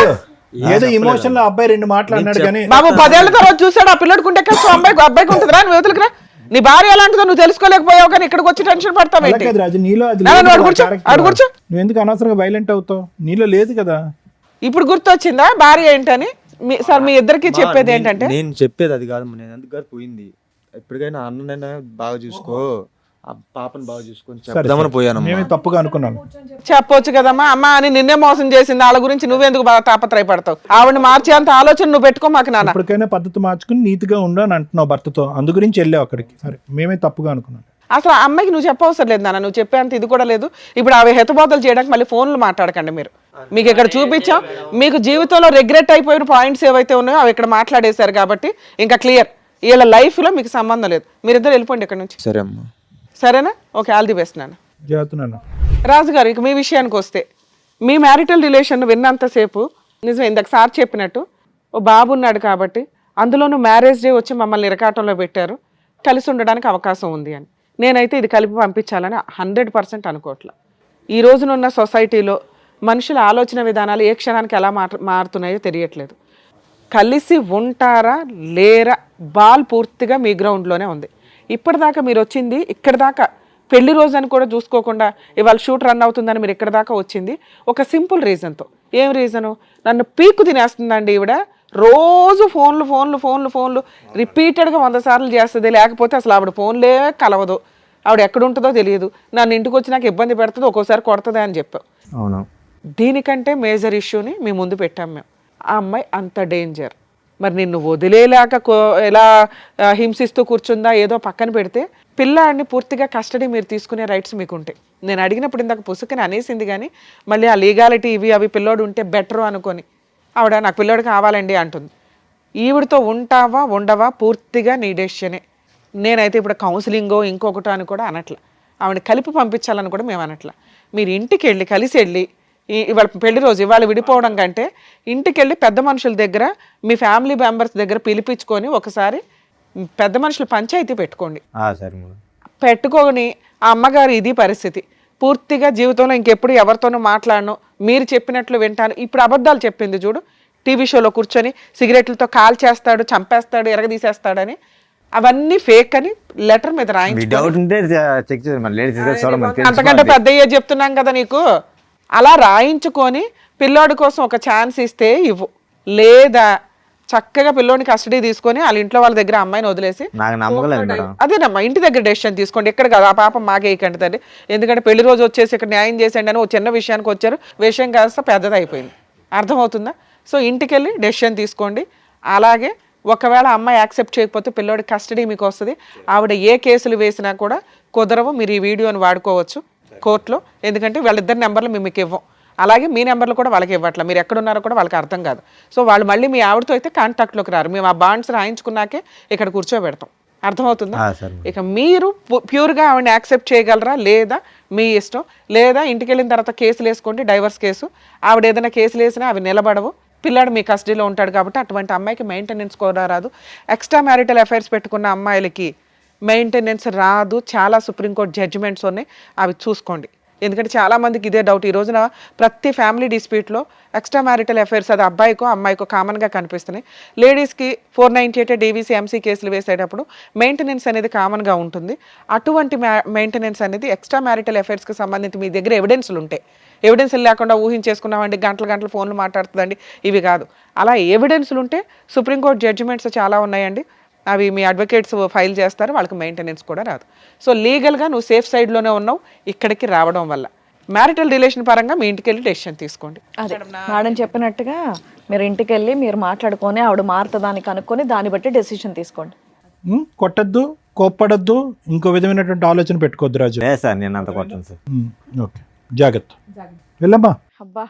ఏదో ఇమోషన్ లో అబ్బాయి 2 మాట్లాడినాడు కానీ బాబు 10 ఏళ్ల తర్వాత చూసాడు ఆ పిల్లడికి ఉంటే కష్టం, అబ్బాయికి ఉంటుంది రా. నువ్వు యువతలకు రా. నీ భార్య ఎలాంటిదో నువ్వు తెలుసుకోలేకపోయావు కానీ ఇక్కడికి వచ్చి టెన్షన్ పడతావు ఏంటి? రాజు, నీలో అది కూర్చో. నువ్వు ఎందుకు అనవసరంగా వైలెంట్ అవుతావు? నీలో లేదు కదా. ఇప్పుడు గుర్తొచ్చిందా భార్య ఏంటని? సార్ మీ ఇద్దరికి చెప్పేది ఏంటంటే, నేను చెప్పేది అది కాదు. నేను ఎందుకు పోయింది, ఎప్పటికైనా అన్ననైనా బాగా చూసుకో, ఆ పాపను బాగా చూసుకొని చెప్దామని పోయాను. మేమే తప్పుగా అనుకున్నాను. చెప్పొచ్చు కదమ్మా. అమ్మ అని నిన్నే మోసం చేసింది, వాళ్ళ గురించి నువ్వెందుకు బాగా తాపత్రయపడతావు? ఆవిడని మార్చే అంత ఆలోచన నువ్వు పెట్టుకో మాకు నాన్న. ఇప్పటికైనా పద్ధతి మార్చుకుని నీతిగా ఉండు అని అంటున్నావు భర్తతో, అందు గురించి వెళ్ళావు అక్కడికి. సరే, మేమే తప్పుగా అనుకున్నాను. అసలు ఆ అమ్మాయికి నువ్వు చెప్పవసరం లేదు నాన్న, నువ్వు చెప్పేంత ఇది కూడా లేదు. ఇప్పుడు అవి హెతుబోధలు చేయడానికి మళ్ళీ ఫోన్లు మాట్లాడకండి మీరు. మీకు ఇక్కడ చూపించాం, మీకు జీవితంలో రిగ్రెట్ అయిపోయిన పాయింట్స్ ఏవైతే ఉన్నాయో అవి ఇక్కడ మాట్లాడేశారు కాబట్టి ఇంకా క్లియర్. వీళ్ళ లైఫ్లో మీకు సంబంధం లేదు. మీరిద్దరు వెళ్ళిపోండి ఇక్కడ నుంచి. సరే అమ్మా. సరేనా? ఓకే, ఆల్ ది బెస్ట్ నాన్న. చేస్తున్నాను. రాజుగారు, ఇక మీ విషయానికి వస్తే, మీ మ్యారిటల్ రిలేషన్ విన్నంతసేపు నిజమే ఇందాక సార్ చెప్పినట్టు ఓ బాబు ఉన్నాడు కాబట్టి, అందులోనూ మ్యారేజ్ డే వచ్చి మమ్మల్ని ఇరకాటంలో పెట్టారు, కలిసి ఉండడానికి అవకాశం ఉంది అని. నేనైతే ఇది కలిపి పంపించాలని 100% అనుకోవట్లే. ఈ రోజునున్న సొసైటీలో మనుషుల ఆలోచన విధానాలు ఏ క్షణానికి ఎలా మారుతున్నాయో తెలియట్లేదు. కలిసి ఉంటారా లేరా బాల్ పూర్తిగా మీ గ్రౌండ్లోనే ఉంది. ఇప్పటిదాకా మీరు వచ్చింది ఇక్కడ దాకా పెళ్లి రోజు అని కూడా చూసుకోకుండా ఇవాళ షూట్ రన్ అవుతుందని మీరు ఇక్కడ దాకా వచ్చింది ఒక సింపుల్ రీజన్తో. ఏం రీజను? నన్ను పీక్కు తినేస్తుందండి ఈవిడ. రోజు ఫోన్లు రిపీటెడ్గా 100 సార్లు చేస్తుంది. లేకపోతే అసలు ఆవిడ ఫోన్లే కలవదు, ఆవిడ ఎక్కడ ఉంటుందో తెలియదు, నన్ను ఇంటికి వచ్చి నాకు ఇబ్బంది పెడుతుంది, ఒక్కోసారి కొడుతుంది అని చెప్పావు. అవును. దీనికంటే మేజర్ ఇష్యూని మీ ముందు పెట్టాం మేము. ఆ అమ్మాయి అంత డేంజర్. మరి నిన్ను వదిలేలాక ఎలా హింసిస్తూ కూర్చుందా ఏదో పక్కన పెడితే, పిల్లాడిని పూర్తిగా కస్టడీ మీరు తీసుకునే రైట్స్ మీకు ఉంటాయి. నేను అడిగినప్పుడు ఇందాక పుసుకని అనేసింది, కానీ మళ్ళీ ఆ లీగాలిటీ అవి పిల్లోడు ఉంటే బెటరు అనుకొని ఆవిడ నాకు పిల్లోడు కావాలండి అంటుంది. ఈవిడతో ఉంటావా ఉండవా పూర్తిగా నీ డెసిషనే. నేనైతే ఇప్పుడు కౌన్సిలింగో ఇంకొకటో అని కూడా అనట్లా, ఆవిడని కలిపి పంపించాలని కూడా మేము అనట్లా. మీరు ఇంటికి వెళ్ళి కలిసి వెళ్ళి ఇవాళ పెళ్లి రోజు ఇవాళ విడిపోవడం కంటే ఇంటికి వెళ్ళి పెద్ద మనుషుల దగ్గర మీ ఫ్యామిలీ మెంబర్స్ దగ్గర పిలిపించుకొని ఒకసారి పెద్ద మనుషులు పంచాయతీ పెట్టుకోండి. సరే మేడం. పెట్టుకొని ఆ అమ్మగారు ఇది పరిస్థితి, పూర్తిగా జీవితంలో ఇంకెప్పుడు ఎవరితోనూ మాట్లాడను, మీరు చెప్పినట్లు వింటాను. ఇప్పుడు అబద్ధాలు చెప్పింది చూడు, టీవీ షోలో కూర్చొని సిగరెట్లతో కాల్ చేస్తాడు, చంపేస్తాడు, ఎరగదీసేస్తాడని, అవన్నీ ఫేక్ అని లెటర్ మీద రాయించి అంతకంటే పెద్ద అయ్యే చెప్తున్నాం కదా నీకు. అలా రాయించుకొని పిల్లోడి కోసం ఒక ఛాన్స్ ఇస్తే ఇవ్వు, లేదా చక్కగా పిల్లోని కస్టడీ తీసుకొని వాళ్ళ ఇంట్లో వాళ్ళ దగ్గర అమ్మాయిని వదిలేసి అదేనమ్మా ఇంటి దగ్గర డెసిషన్ తీసుకోండి. ఎక్కడ కాదు, ఆ పాపం మాకేయకండి తండ్రి. ఎందుకంటే పెళ్లి రోజు వచ్చేసి ఇక్కడ న్యాయం చేసేయండి అని ఒక చిన్న విషయానికి వచ్చారు, విషయం కాస్త పెద్దది అయిపోయింది. అర్థమవుతుందా? సో ఇంటికి వెళ్ళి డెసిషన్ తీసుకోండి. అలాగే ఒకవేళ అమ్మాయి యాక్సెప్ట్ చేయకపోతే పిల్లోడి కస్టడీ మీకు వస్తుంది. ఆవిడ ఏ కేసులు వేసినా కూడా కుదరవు. మీరు ఈ వీడియోని వాడుకోవచ్చు కోర్టులో, ఎందుకంటే వాళ్ళిద్దరి నెంబర్లు మేము మీకు ఇవ్వం, అలాగే మీ నెంబర్లు కూడా వాళ్ళకి ఇవ్వట్లా. మీరు ఎక్కడున్నారో కూడా వాళ్ళకి అర్థం కాదు. సో వాళ్ళు మళ్ళీ మీ ఆవిడతో అయితే కాంటాక్ట్లోకి రారు. మేము ఆ బాండ్స్ రాయించుకున్నాకే ఇక్కడ కూర్చోబెడతాం. అర్థమవుతుందా? ఇక మీరు ప్యూర్గా ఆవిడని యాక్సెప్ట్ చేయగలరా లేదా మీ ఇష్టం. లేదా ఇంటికి వెళ్ళిన తర్వాత కేసులు వేసుకోండి, డైవర్స్ కేసు. ఆవిడ ఏదైనా కేసులు వేసినా అవి నిలబడవు. పిల్లాడు మీ కస్టడీలో ఉంటాడు కాబట్టి అటువంటి అమ్మాయికి మెయింటెనెన్స్ కూడా రాదు. ఎక్స్ట్రా మ్యారిటల్ అఫైర్స్ పెట్టుకున్న అమ్మాయిలకి మెయింటెనెన్స్ రాదు. చాలా సుప్రీంకోర్టు జడ్జిమెంట్స్ ఉన్నాయి, అవి చూసుకోండి. ఎందుకంటే చాలామందికి ఇదే డౌట్. ఈ రోజున ప్రతి ఫ్యామిలీ డిస్ప్యూట్లో ఎక్స్ట్రా మ్యారిటల్ అఫైర్స్ అది అబ్బాయికో అమ్మాయికో కామన్గా కనిపిస్తున్నాయి. లేడీస్కి 498 డీవీసీ ఎంసీ కేసులు వేసేటప్పుడు మెయింటెనెన్స్ అనేది కామన్గా ఉంటుంది. అటువంటి మెయింటెనెన్స్ అనేది ఎక్స్ట్రా మ్యారిటల్ అఫైర్స్కి సంబంధించి మీ దగ్గర ఎవిడెన్స్లు ఉంటాయి. ఎవిడెన్స్లు లేకుండా ఊహించేసుకున్నామండి, గంటలు ఫోన్లు మాట్లాడుతుందండి, ఇవి కాదు. అలా ఎవిడెన్స్లు ఉంటే సుప్రీంకోర్టు జడ్జిమెంట్స్ చాలా ఉన్నాయండి, అవి మీ అడ్వకేట్స్ ఫైల్ చేస్తారు, వాళ్ళకి మెయింటెనెన్స్ కూడా రాదు. సో లీగల్గా నువ్వు సేఫ్ సైడ్లోనే ఉన్నావు ఇక్కడికి రావడం వల్ల. మ్యారిటల్ రిలేషన్ పరంగా మీ ఇంటికి వెళ్ళి డెసిషన్ తీసుకోండి. అదే మేడం చెప్పినట్టుగా మీరు ఇంటికి వెళ్ళి మీరు మాట్లాడుకొని ఆవిడ మారుతుందాన్ని కనుక్కొని దాన్ని బట్టి డెసిషన్ తీసుకోండి. కొట్టద్దు, కోప్పడద్దు, ఇంకో విధమైనటువంటి ఆలోచన పెట్టుకోవద్దు రాజు. సార్ నేను అంత కొట్టాను సార్. ఓకే, జాగ్రత్త. వెళ్ళమ్మా. అబ్బా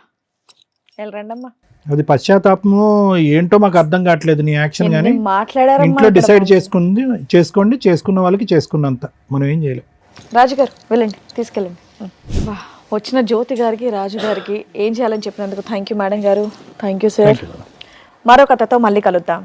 వెళ్ళరండమ్మా. అది పశ్చాత్తాపము ఏంటో మాకు అర్థం కావట్లేదు నీ యాక్షన్. కానీ మాట్లాడారు ఇంట్లో డిసైడ్ చేసుకోండి, చేసుకున్న వాళ్ళకి చేసుకున్నంత, మనం ఏం చేయలేం. రాజుగారు వెళ్ళండి, తీసుకెళ్ళండి. వచ్చిన జ్యోతి గారికి రాజు గారికి ఏం చేయాలని చెప్పినందుకు థ్యాంక్ యూ మేడం గారు. Thank you sir. మరో కథతో మళ్ళీ కలుద్దాం.